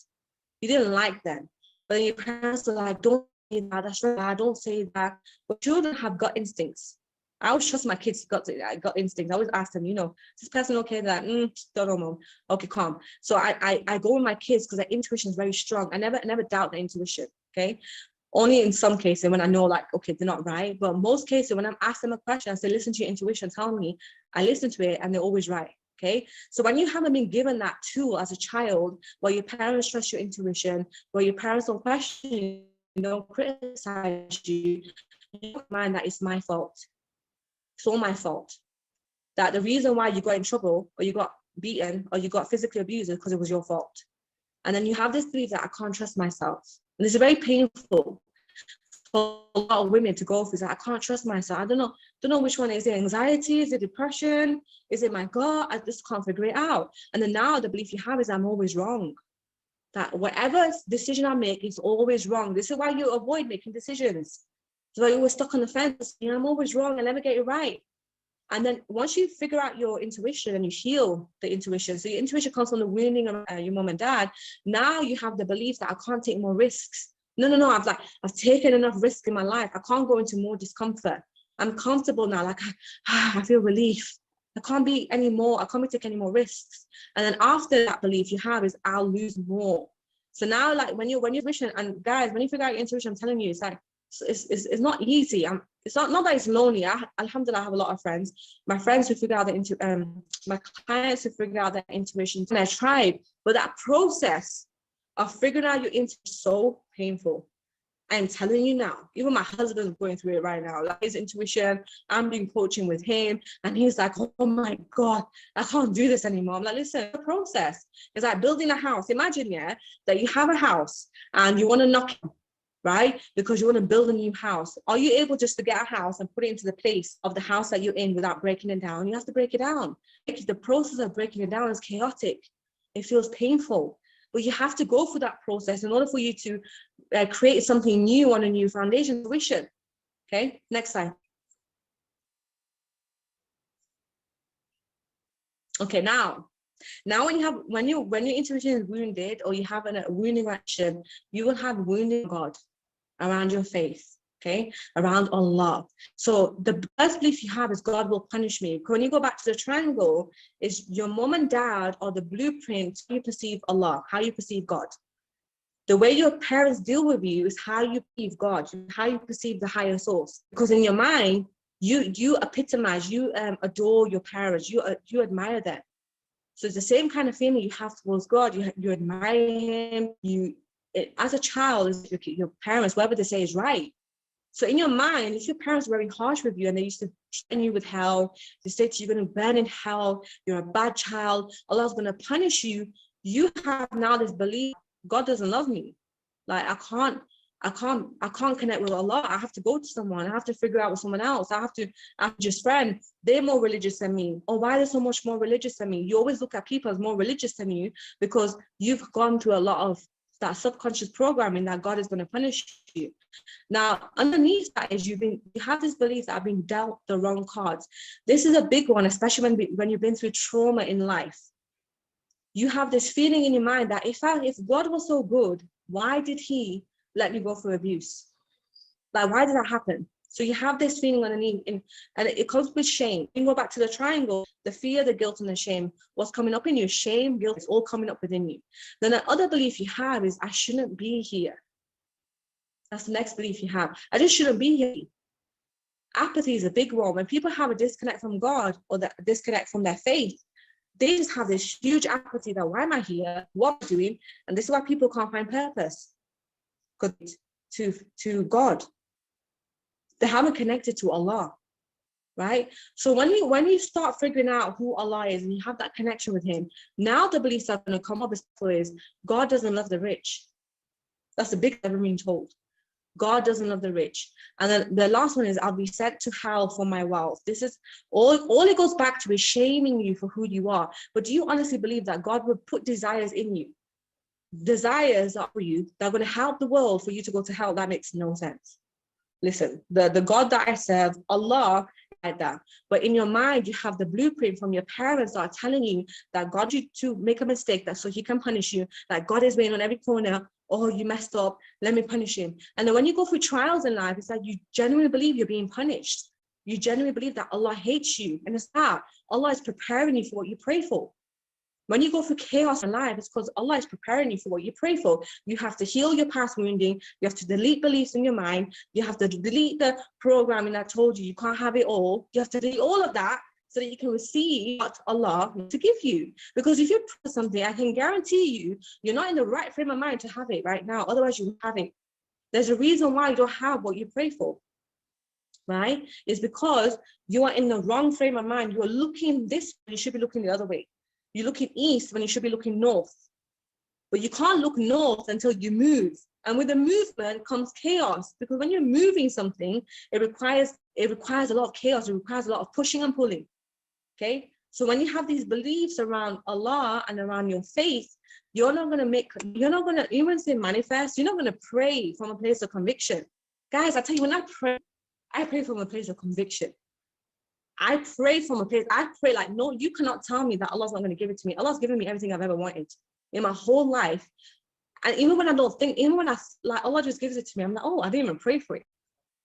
You didn't like them, but your parents were like, don't say that, that's right, don't say that. But children have gut instincts. I always trust my kids' gut instincts. I always ask them, is this person okay? They're like, don't know, mom. Okay, calm. So I go with my kids because their intuition is very strong. I never doubt their intuition, okay? Only in some cases when I know, like, okay, they're not right. But most cases, when I'm asking them a question, I say, listen to your intuition, tell me. I listen to it and they're always right, okay? So when you haven't been given that tool as a child, where your parents trust your intuition, where your parents don't question you, don't criticize you, you don't mind that it's my fault. It's all my fault. That the reason why you got in trouble or you got beaten or you got physically abused is because it was your fault. And then you have this belief that I can't trust myself. And this is very painful for a lot of women to go through. That I can't trust myself. I don't know which one. Is it anxiety? Is it depression? Is it my gut? I just can't figure it out. And then now the belief you have is I'm always wrong. That whatever decision I make is always wrong. This is why you avoid making decisions. So you're always stuck on the fence. I'm always wrong. I never get it right. And then once you figure out your intuition and you heal the intuition, so your intuition comes from the wounding of your mom and dad, now you have the belief that I can't take more risks. No, I've taken enough risk in my life. I can't go into more discomfort. I'm comfortable now. Like I feel relief. I can't be any more. I can't take any more risks. And then after that belief you have is I'll lose more. So now, like when your intuition, and guys, when you figure out your intuition, I'm telling you, it's like it's not easy. It's not that it's lonely. Alhamdulillah, I have a lot of friends. My friends who figure out my clients who figure out their intuition, and I tried, but that process of figuring out your intuition is so painful. I'm telling you now, even my husband is going through it right now. Like his intuition, I'm doing coaching with him, and he's like, oh my God, I can't do this anymore. I'm like, listen, the process is like building a house. Imagine, that you have a house and you want to knock it, right? Because you want to build a new house. Are you able just to get a house and put it into the place of the house that you're in without breaking it down? You have to break it down. The process of breaking it down is chaotic. It feels painful. But you have to go through that process in order for you to create something new on a new foundation. Intuition. Okay, next slide. Okay, now when your intuition is wounded or you have a wounding action, you will have wounding God around your faith. Okay, around Allah. So the first belief you have is God will punish me. When you go back to the triangle, is your mom and dad or the blueprint how you perceive Allah, how you perceive God. The way your parents deal with you is how you perceive God, how you perceive the higher source. Because in your mind, you epitomize, you adore your parents, you admire them. So it's the same kind of feeling you have towards God. You admire Him. As a child, your parents, whatever they say is right. So in your mind, if your parents were very harsh with you and they used to threaten you with hell, they say to you, you're going to burn in hell, you're a bad child, Allah's going to punish you, you have now this belief, God doesn't love me. Like I can't connect with Allah. I have to go to someone. I have to figure out with someone else. I'm just friend. They're more religious than me. Or why are they so much more religious than me? You always look at people as more religious than you because you've gone through a lot of that subconscious programming that God is going to punish you. Now, underneath that is you have this belief that I've been dealt the wrong cards. This is a big one, especially when you've been through trauma in life. You have this feeling in your mind that if God was so good, why did He let me go through abuse? Like, why did that happen? So you have this feeling underneath, and it comes with shame. You can go back to the triangle, the fear, the guilt, and the shame. What's coming up in you? Shame, guilt, it's all coming up within you. Then the other belief you have is, I shouldn't be here. That's the next belief you have. I just shouldn't be here. Apathy is a big one. When people have a disconnect from God or the disconnect from their faith, they just have this huge apathy that, why am I here? What am I doing? And this is why people can't find purpose to God. They haven't connected to Allah, right? So when you start figuring out who Allah is and you have that connection with Him, now the beliefs that are going to come up is God doesn't love the rich. That's the big ever been told. God doesn't love the rich. And then the last one is, I'll be sent to hell for my wealth. This is all it goes back to is shaming you for who you are. But do you honestly believe that God would put desires in you? Desires are for you that are going to help the world for you to go to hell? That makes no sense. Listen, the God that I serve, Allah, like that. But in your mind, you have the blueprint from your parents that are telling you that God you to make a mistake, that so He can punish you. That God is waiting on every corner. Oh, you messed up, let me punish him. And then when you go through trials in life, it's like you genuinely believe you're being punished. You genuinely believe that Allah hates you. And it's that Allah is preparing you for what you pray for. When you go through chaos in life, it's because Allah is preparing you for what you pray for. You have to heal your past wounding. You have to delete beliefs in your mind. You have to delete the programming that told you can't have it all. You have to delete all of that so that you can receive what Allah wants to give you. Because if you pray something, I can guarantee you, you're not in the right frame of mind to have it right now. Otherwise, you have it. There's a reason why you don't have what you pray for, right? It's because you are in the wrong frame of mind. You are looking this way, you should be looking the other way. You're looking east when you should be looking north. But you can't look north until you move. And with the movement comes chaos, because when you're moving something, it requires a lot of chaos. It requires a lot of pushing and pulling. Okay, so when you have these beliefs around Allah and around your faith, you're not going to even say manifest, you're not going to pray from a place of conviction. Guys, I tell you, when I pray from a place of conviction. I pray like, no, you cannot tell me that Allah's not going to give it to me. Allah's given me everything I've ever wanted in my whole life. And even when I don't think, even when Allah just gives it to me, I'm like, oh, I didn't even pray for it.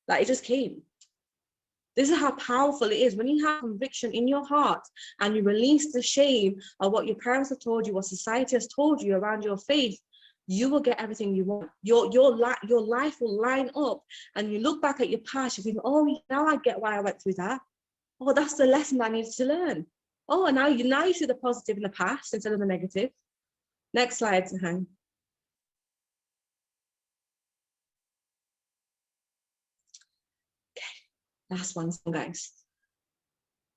Like, it just came. This is how powerful it is. When you have conviction in your heart and you release the shame of what your parents have told you, what society has told you around your faith, you will get everything you want. Your life will line up, and you look back at your past, you think, oh, now I get why I went through that. Oh, that's the lesson I needed to learn. Oh, and now you see the positive in the past instead of the negative. Next slide, Sahan. Last one, guys.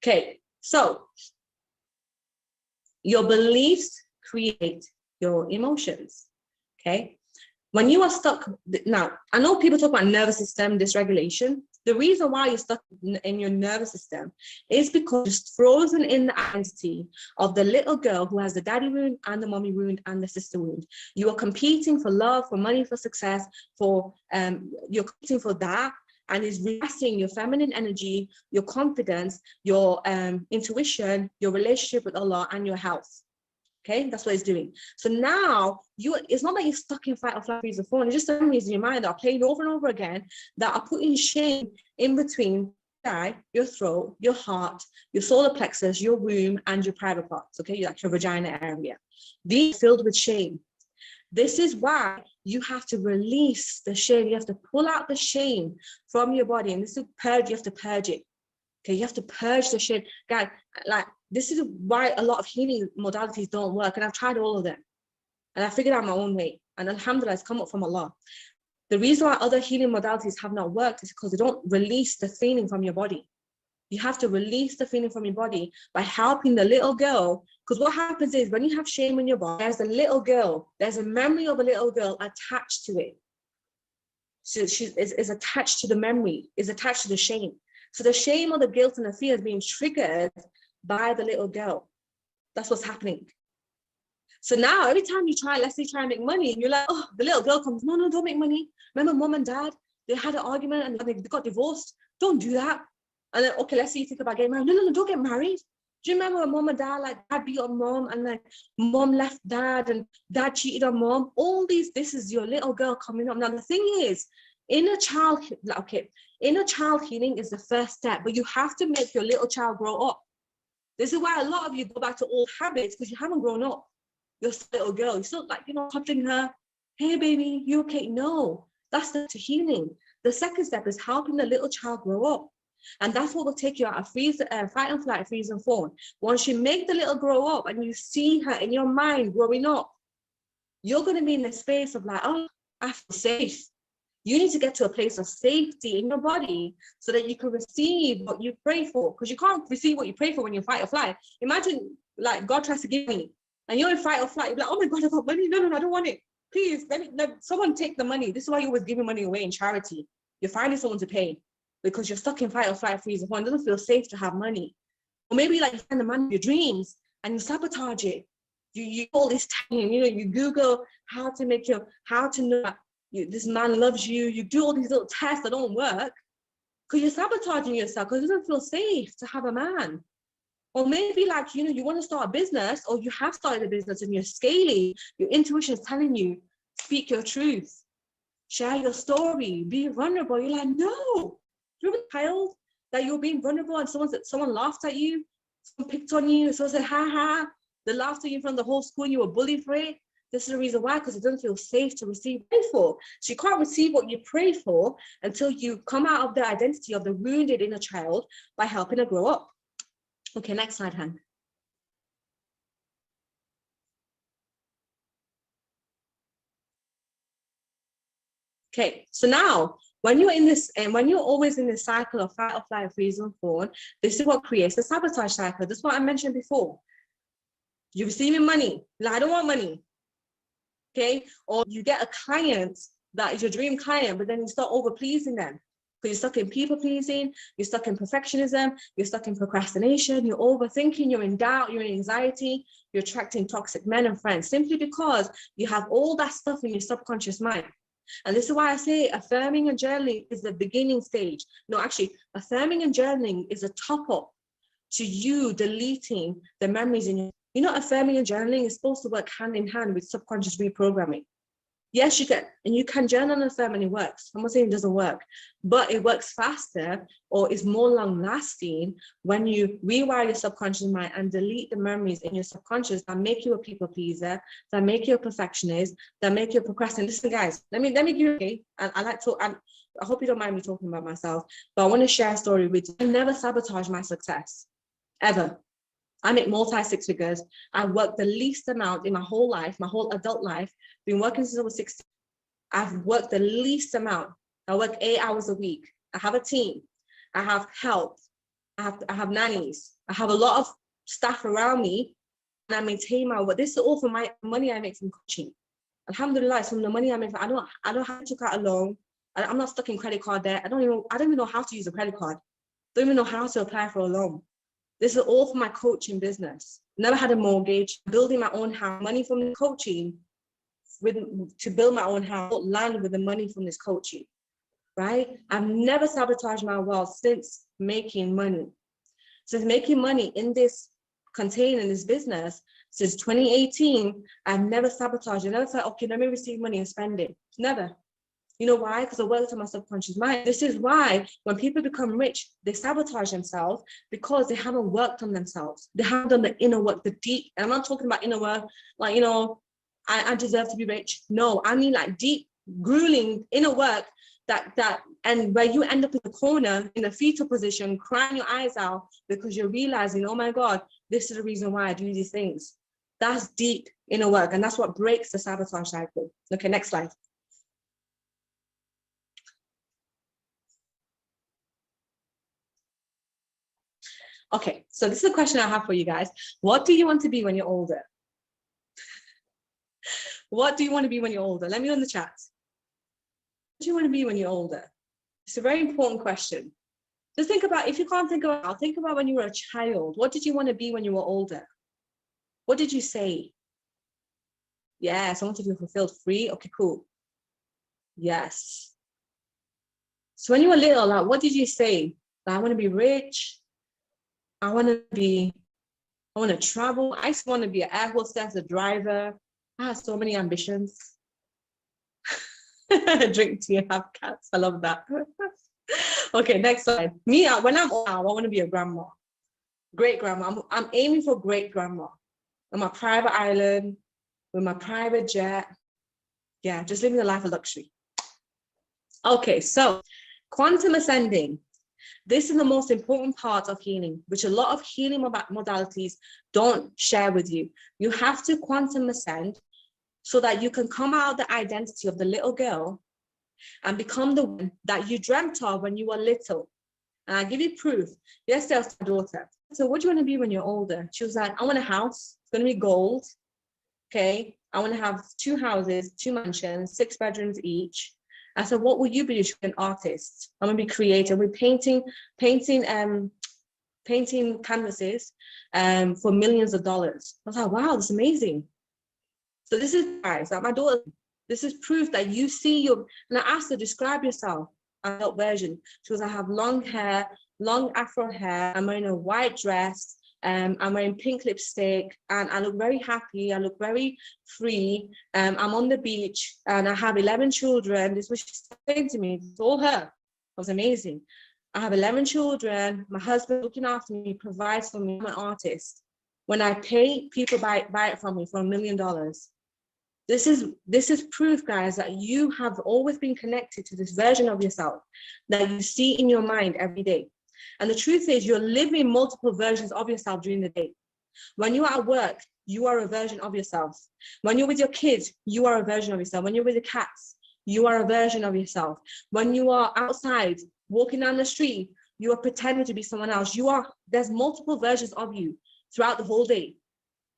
Okay, so your beliefs create your emotions. Okay, when you are stuck, now I know people talk about nervous system dysregulation. The reason why you're stuck in your nervous system is because you're frozen in the identity of the little girl who has the daddy wound and the mommy wound and the sister wound. You are competing for love, for money, for success, you're competing for that. And is repressing your feminine energy, your confidence, your intuition, your relationship with Allah, and your health. Okay, that's what it's doing. So now it's not that you're stuck in fight or flight, freeze or fawn. It's just the memories in your mind that are playing over and over again that are putting shame in between your throat, your heart, your solar plexus, your womb, and your private parts. Okay, like your vagina area. These are filled with shame. This is why you have to release the shame. You have to pull out the shame from your body. And this is purge, you have to purge it. Okay, you have to purge the shame. Guys, like, this is why a lot of healing modalities don't work. And I've tried all of them. And I figured out my own way. And alhamdulillah, it's come up from Allah. The reason why other healing modalities have not worked is because they don't release the feeling from your body. You have to release the feeling from your body by helping the little girl. Because what happens is when you have shame in your body, there's a little girl, there's a memory of a little girl attached to it. So she is attached to the memory, is attached to the shame. So the shame or the guilt and the fear is being triggered by the little girl. That's what's happening. So now every time you try, let's say try and make money, and you're like, oh, the little girl comes, no, don't make money. Remember mom and dad, they had an argument and they got divorced. Don't do that. And then, okay, let's say you think about getting married. No, don't get married. Do you remember when mom and dad, like dad beat on mom and like mom left dad and dad cheated on mom? All these, this is your little girl coming up. Now, the thing is, Inner child, okay, inner child healing is the first step, but you have to make your little child grow up. This is why a lot of you go back to old habits, because you haven't grown up. You're still a little girl. You're still like, cuddling her. Hey, baby, you okay? No, that's the to healing. The second step is helping the little child grow up. And that's what will take you out of fight and flight, freeze and fawn. Once you make the little grow up and you see her in your mind growing up, you're going to be in the space of like, oh, I feel safe. You need to get to a place of safety in your body so that you can receive what you pray for. Because you can't receive what you pray for when you fight or flight. Imagine like God tries to give me and you're in fight or flight. You're like, oh my God, I got money. No, I don't want it. Please, someone take the money. This is why you're always giving money away in charity. You're finding someone to pay because you're stuck in fight or flight, freeze or fawn. It doesn't feel safe to have money. Or maybe like you find the man of your dreams and you sabotage it. You all this time, you Google how to know that this man loves you. You do all these little tests that don't work because you're sabotaging yourself because it doesn't feel safe to have a man. Or maybe like, you want to start a business or you have started a business and you're scaling. Your intuition is telling you, speak your truth, share your story, be vulnerable. You're like, no, you're a child that you're being vulnerable and someone laughed at you, someone picked on you, someone said, ha ha. They laughed at you in front of the whole school and you were bullied for it. This is the reason why, because it doesn't feel safe to receive pray for. So you can't receive what you pray for until you come out of the identity of the wounded inner child by helping her grow up. Okay, next slide, Han. Okay, so now when you're in this, and when you're always in this cycle of fight or flight, freeze and fawn, this is what creates the sabotage cycle. This is what I mentioned before. You're receiving money. Like, I don't want money. Okay, or you get a client that is your dream client, but then you start over pleasing them. Because you're stuck in people pleasing, you're stuck in perfectionism, you're stuck in procrastination, you're overthinking, you're in doubt, you're in anxiety, you're attracting toxic men and friends simply because you have all that stuff in your subconscious mind. And this is why I say affirming and journaling is the beginning stage. No, actually, affirming and journaling is a top up to you deleting the memories in your. Affirming and journaling is supposed to work hand in hand with subconscious reprogramming. Yes, you can, and you can journal and affirm and it works. I'm not saying it doesn't work, but it works faster or is more long lasting when you rewire your subconscious mind and delete the memories in your subconscious that make you a people pleaser, that make you a perfectionist, that make you a procrastinator. Listen, guys, let me give you, okay, and I hope you don't mind me talking about myself, but I want to share a story with you. I never sabotage my success, ever. I make multi-six figures. I work the least amount in my whole life, my whole adult life. Been working since I was 16. I've worked the least amount. I work 8 hours a week. I have a team. I have help. I have nannies. I have a lot of staff around me, and I maintain my work. This is all for my money I make from coaching. Alhamdulillah, it's from the money I make. I don't have to cut a loan. I'm not stuck in credit card debt. I don't even know how to use a credit card. Don't even know how to apply for a loan. This is all for my coaching business. Never had a mortgage, building my own house, money from the coaching to build my own house, land with the money from this coaching, right? I've never sabotaged my wealth since making money. Since making money in this container, in this business, since 2018, I've never sabotaged. I never thought, okay, let me receive money and spend it. Never. You know why? Because I worked on my subconscious mind. This is why when people become rich, they sabotage themselves because they haven't worked on themselves. They haven't done the inner work, the deep. And I'm not talking about inner work, like, I deserve to be rich. No, I mean like deep, grueling inner work and where you end up in the corner in a fetal position, crying your eyes out because you're realizing, oh my God, this is the reason why I do these things. That's deep inner work. And that's what breaks the sabotage cycle. Okay, next slide. Okay, so this is a question I have for you guys. What do you want to be when you're older? What do you want to be when you're older? Let me know in the chat. What do you want to be when you're older? It's a very important question. Just think about, if you can't think about when you were a child. What did you want to be when you were older? What did you say? Yes, I want to be fulfilled, free. Okay, cool. Yes. So when you were little, like, what did you say? Like, I want to be rich. I want to travel. I just want to be an air hostess, a driver. I have so many ambitions. Drink tea and have cats. I love that. Okay, next slide. Me, when I'm old now, I want to be a grandma. Great grandma. I'm aiming for great grandma. On my private island, with my private jet. Yeah, just living the life of luxury. Okay, so quantum ascending. This is the most important part of healing, which a lot of healing modalities don't share with you. You have to quantum ascend so that you can come out of the identity of the little girl and become the one that you dreamt of when you were little. And I'll give you proof. Yesterday I was my daughter, so what do you want to be when you're older? She was like, I want a house. It's going to be gold. Okay. I want to have 2 houses, 2 mansions, 6 bedrooms each. I said, what will you be? You're an artist. I'm going to be creative. We're painting canvases for millions of dollars. I was like, wow, that's amazing. So this is, guys, like my daughter, this is proof that you see your, and I asked her, describe yourself, adult version. She was, I have long hair, long afro hair. I'm wearing a white dress. I'm wearing pink lipstick and I look very happy. I look very free. I'm on the beach and I have 11 children. This was she saying to me, it's all her. It was amazing. I have 11 children. My husband looking after me, provides for me. I'm an artist. When I pay, people buy it from me for $1 million. This is proof, guys, that you have always been connected to this version of yourself that you see in your mind every day. And the truth is, you're living multiple versions of yourself during the day. When you're at work, you are a version of yourself. When you're with your kids, you are a version of yourself. When you're with the cats, you are a version of yourself. When you are outside, walking down the street, you are pretending to be someone else. There's multiple versions of you throughout the whole day.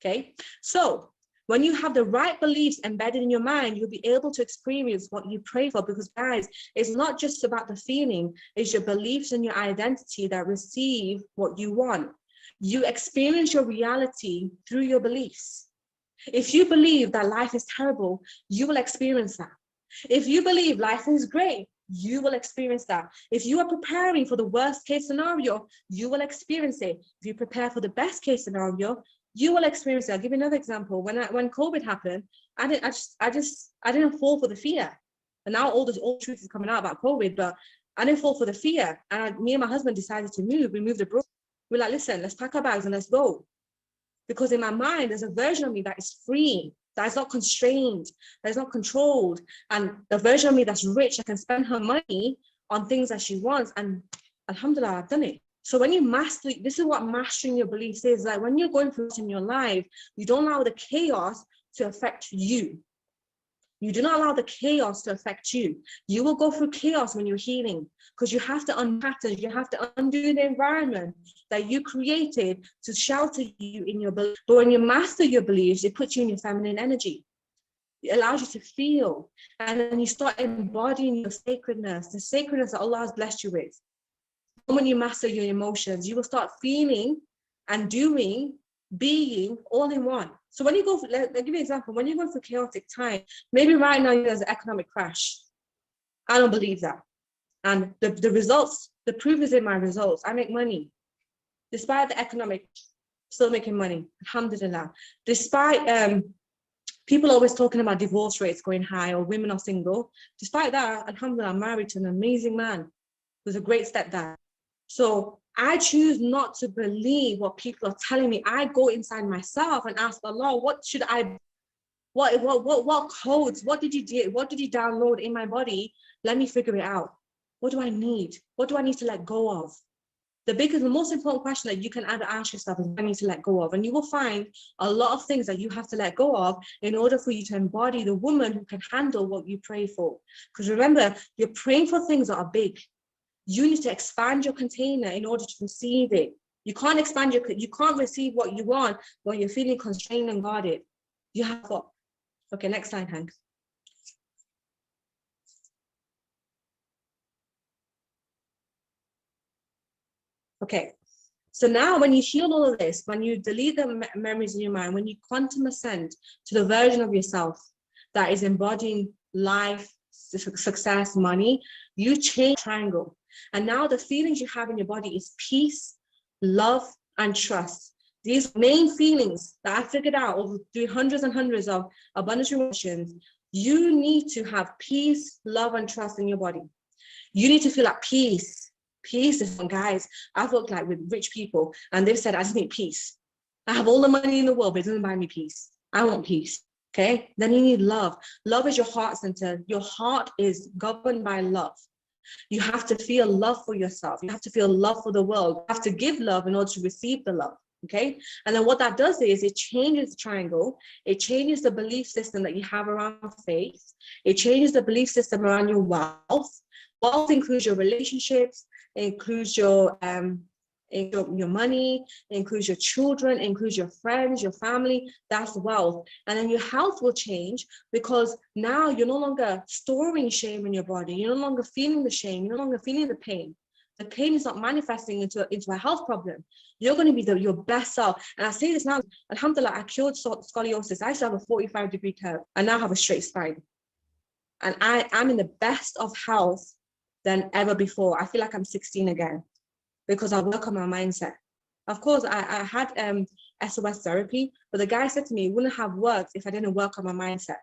Okay, so when you have the right beliefs embedded in your mind, you'll be able to experience what you pray for. Because, guys, it's not just about the feeling, it's your beliefs and your identity that receive what you want. You experience your reality through your beliefs. If you believe that life is terrible, you will experience that. If you believe life is great, you will experience that. If you are preparing for the worst case scenario, you will experience it. If you prepare for the best case scenario, you will experience it. I'll give you another example. When COVID happened, I didn't fall for the fear. And now all truth is coming out about COVID, but I didn't fall for the fear. And me and my husband decided to move. We moved abroad. We're like, listen, let's pack our bags and let's go. Because in my mind, there's a version of me that is free, that is not constrained, that is not controlled. And the version of me that's rich, that can spend her money on things that she wants. And alhamdulillah, I've done it. So when you master, this is what mastering your beliefs is. Like when you're going through in your life, you don't allow the chaos to affect you. You do not allow the chaos to affect you. You will go through chaos when you're healing because you have to unpattern, you have to undo the environment that you created to shelter you in your beliefs. But when you master your beliefs, it puts you in your feminine energy. It allows you to feel. And then you start embodying your sacredness, the sacredness that Allah has blessed you with. When you master your emotions, you will start feeling and doing, being all in one. So when you go, I'll give you an example. When you go through chaotic time, maybe right now there's an economic crash. I don't believe that. And the results, the proof is in my results. I make money. Despite the economic, still making money. Alhamdulillah. Despite people always talking about divorce rates going high or women are single. Despite that, alhamdulillah, I'm married to an amazing man who's a great stepdad. So I choose not to believe what people are telling me. I go inside myself and ask Allah, what codes, what did you do? What did you download in my body? Let me figure it out. What do I need? What do I need to let go of? The most important question that you can ever ask yourself is what I need to let go of. And you will find a lot of things that you have to let go of in order for you to embody the woman who can handle what you pray for. Because remember, you're praying for things that are big. You need to expand your container in order to receive it. You can't you can't receive what you want when you're feeling constrained and guarded. You have got, okay, next slide, Hank. Okay, so now when you heal all of this, when you delete the memories in your mind, when you quantum ascend to the version of yourself that is embodying life, success, money, you change the triangle. And now the feelings you have in your body is peace, love, and trust. These main feelings that I figured out over through hundreds and hundreds of abundance emotions, You need to have peace, love, and trust in your body. You need to feel at peace. Peace is fun, guys. I've worked like with rich people and they've said, I just need peace. I have all the money in the world, but it doesn't buy me peace. I want peace. Okay. Then you need love. Love is your heart center. Your heart is governed by love. You have to feel love for yourself. You have to feel love for the world. You have to give love in order to receive the love. Okay. And then what that does is it changes the triangle. It changes the belief system that you have around faith. It changes the belief system around your wealth. Wealth includes your relationships, it includes your money, it includes your children, it includes your friends, your family. That's wealth. And then your health will change because now you're no longer storing shame in your body. You're no longer feeling the shame. You're no longer feeling the pain. The pain is not manifesting into a health problem. You're going to be your best self. And I say this now, alhamdulillah, I cured scoliosis. I used to have a 45-degree curve. I now have a straight spine. And I'm in the best of health than ever before. I feel like I'm 16 again because I work on my mindset. Of course, I had SOS therapy, but the guy said to me, it wouldn't have worked if I didn't work on my mindset.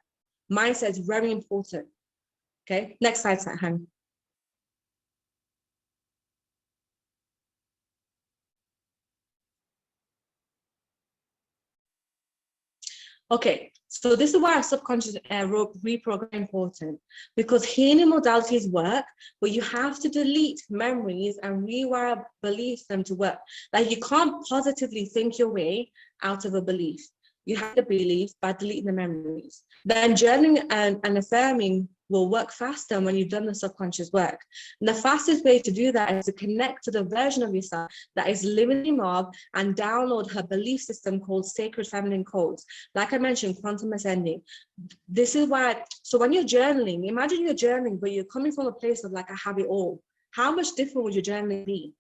Mindset is very important. Okay, next slide, Han. Okay, so this is why our subconscious reprogram is important, because healing modalities work, but you have to delete memories and rewire beliefs them to work. Like you can't positively think your way out of a belief. You have to believe by deleting the memories. Then journaling and affirming will work faster when you've done the subconscious work. And the fastest way to do that is to connect to the version of yourself that is living of and download her belief system called Sacred Feminine Codes. Like I mentioned, quantum ascending. This is why, so when you're journaling, imagine you're journaling, but you're coming from a place of like, I have it all. How much different would your journaling be?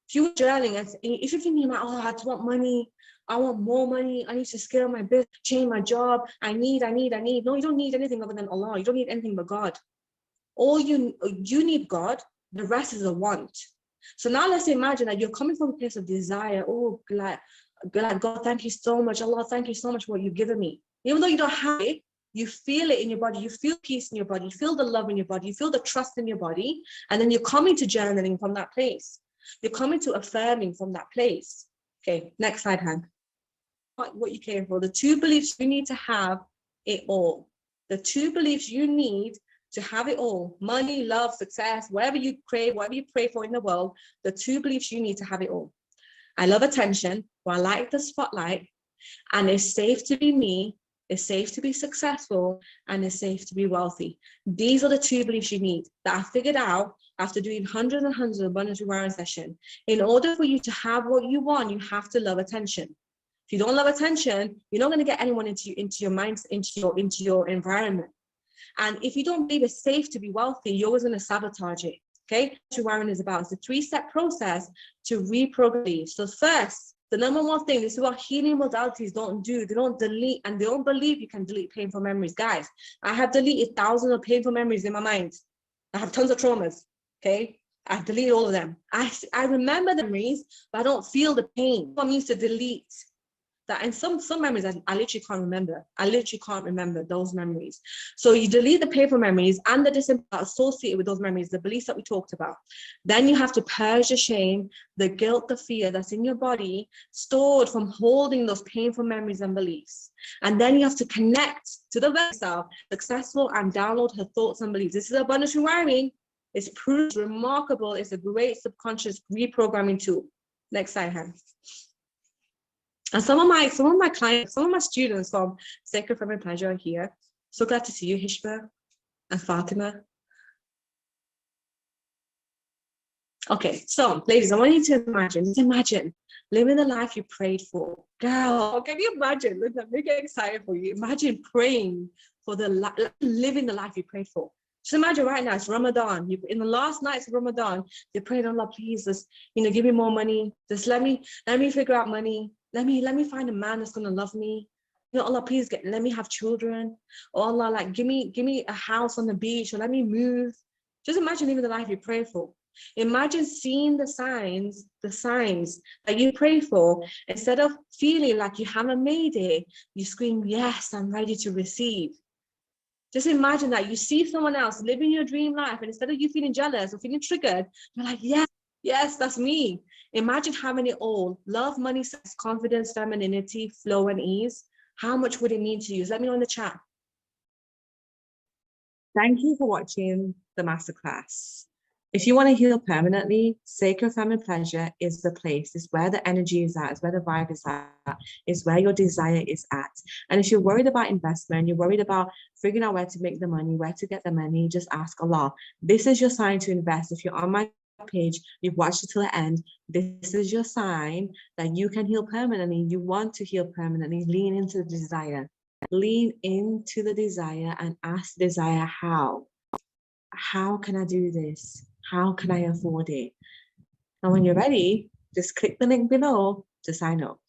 If you were journaling, and if you're thinking about, oh, I just want money, I want more money, I need to scale my business, change my job, I need. No, you don't need anything other than Allah. You don't need anything but God. All you need God, the rest is a want. So now let's imagine that you're coming from a place of desire. Oh, like God, thank you so much. Allah, thank you so much for what you've given me. Even though you don't have it, you feel it in your body, you feel peace in your body, you feel the love in your body, you feel the trust in your body, and then you're coming to journaling from that place. You're coming to affirming from that place. Okay, next slide, Han. What you came for. The two beliefs you need to have it all. The two beliefs you need to have it all. Money, love, success, whatever you crave, whatever you pray for in the world, the two beliefs you need to have it all. I love attention, or I like the spotlight, and it's safe to be me, it's safe to be successful, and it's safe to be wealthy. These are the two beliefs you need that I figured out after doing hundreds and hundreds of abundance rewiring sessions. In order for you to have what you want, you have to love attention. If you don't love attention, you're not going to get anyone into your mind, into your environment. And if you don't believe it's safe to be wealthy, you're always going to sabotage it. Okay, rewiring is about. It's a 3-step process to reprogram. So first, the number one thing, this is what healing modalities don't do. They don't delete, and they don't believe you can delete painful memories. Guys, I have deleted thousands of painful memories in my mind. I have tons of traumas. Okay, I've deleted all of them. I remember the memories, but I don't feel the pain. What means to delete that? And some memories I literally can't remember. I literally can't remember those memories. So you delete the painful memories and the disembodied associated with those memories, the beliefs that we talked about. Then you have to purge the shame, the guilt, the fear that's in your body, stored from holding those painful memories and beliefs. And then you have to connect to the self, successful, and download her thoughts and beliefs. This is abundance rewiring. It's proved remarkable. It's a great subconscious reprogramming tool. Next slide, Han. And some of my clients, some of my students from Sacred Feminine Pleasure are here. So glad to see you, Hishba and Fatima. Okay, so ladies, I want you to imagine living the life you prayed for. Girl, can you imagine? Let me get excited for you. Imagine praying for living the life you prayed for. Just imagine right now, it's Ramadan. In the last nights of Ramadan, you're praying, Allah, please, just, give me more money. Just let me figure out money. Let me find a man that's gonna love me. Allah, please let me have children. Or Allah, like give me a house on the beach, or let me move. Just imagine living the life you pray for. Imagine seeing the signs that you pray for. Instead of feeling like you haven't made it, you scream, yes, I'm ready to receive. Just imagine that you see someone else living your dream life, and instead of you feeling jealous or feeling triggered, you're like, yes, yes, that's me. Imagine having it all: love, money, sex, confidence, femininity, flow, and ease. How much would it mean to you? Let me know in the chat. Thank you for watching the masterclass. If you want to heal permanently, Sacred Feminine Pleasure is the place. It's where the energy is at. It's where the vibe is at. It's where your desire is at. And if you're worried about investment, you're worried about figuring out where to make the money, where to get the money, just ask Allah. This is your sign to invest. If you're on my page, you've watched it till the end, this is your sign that you can heal permanently. You want to heal permanently. Lean into the desire. Lean into the desire and ask the desire, how can I do this? How can I afford it? And when you're ready, just click the link below to sign up.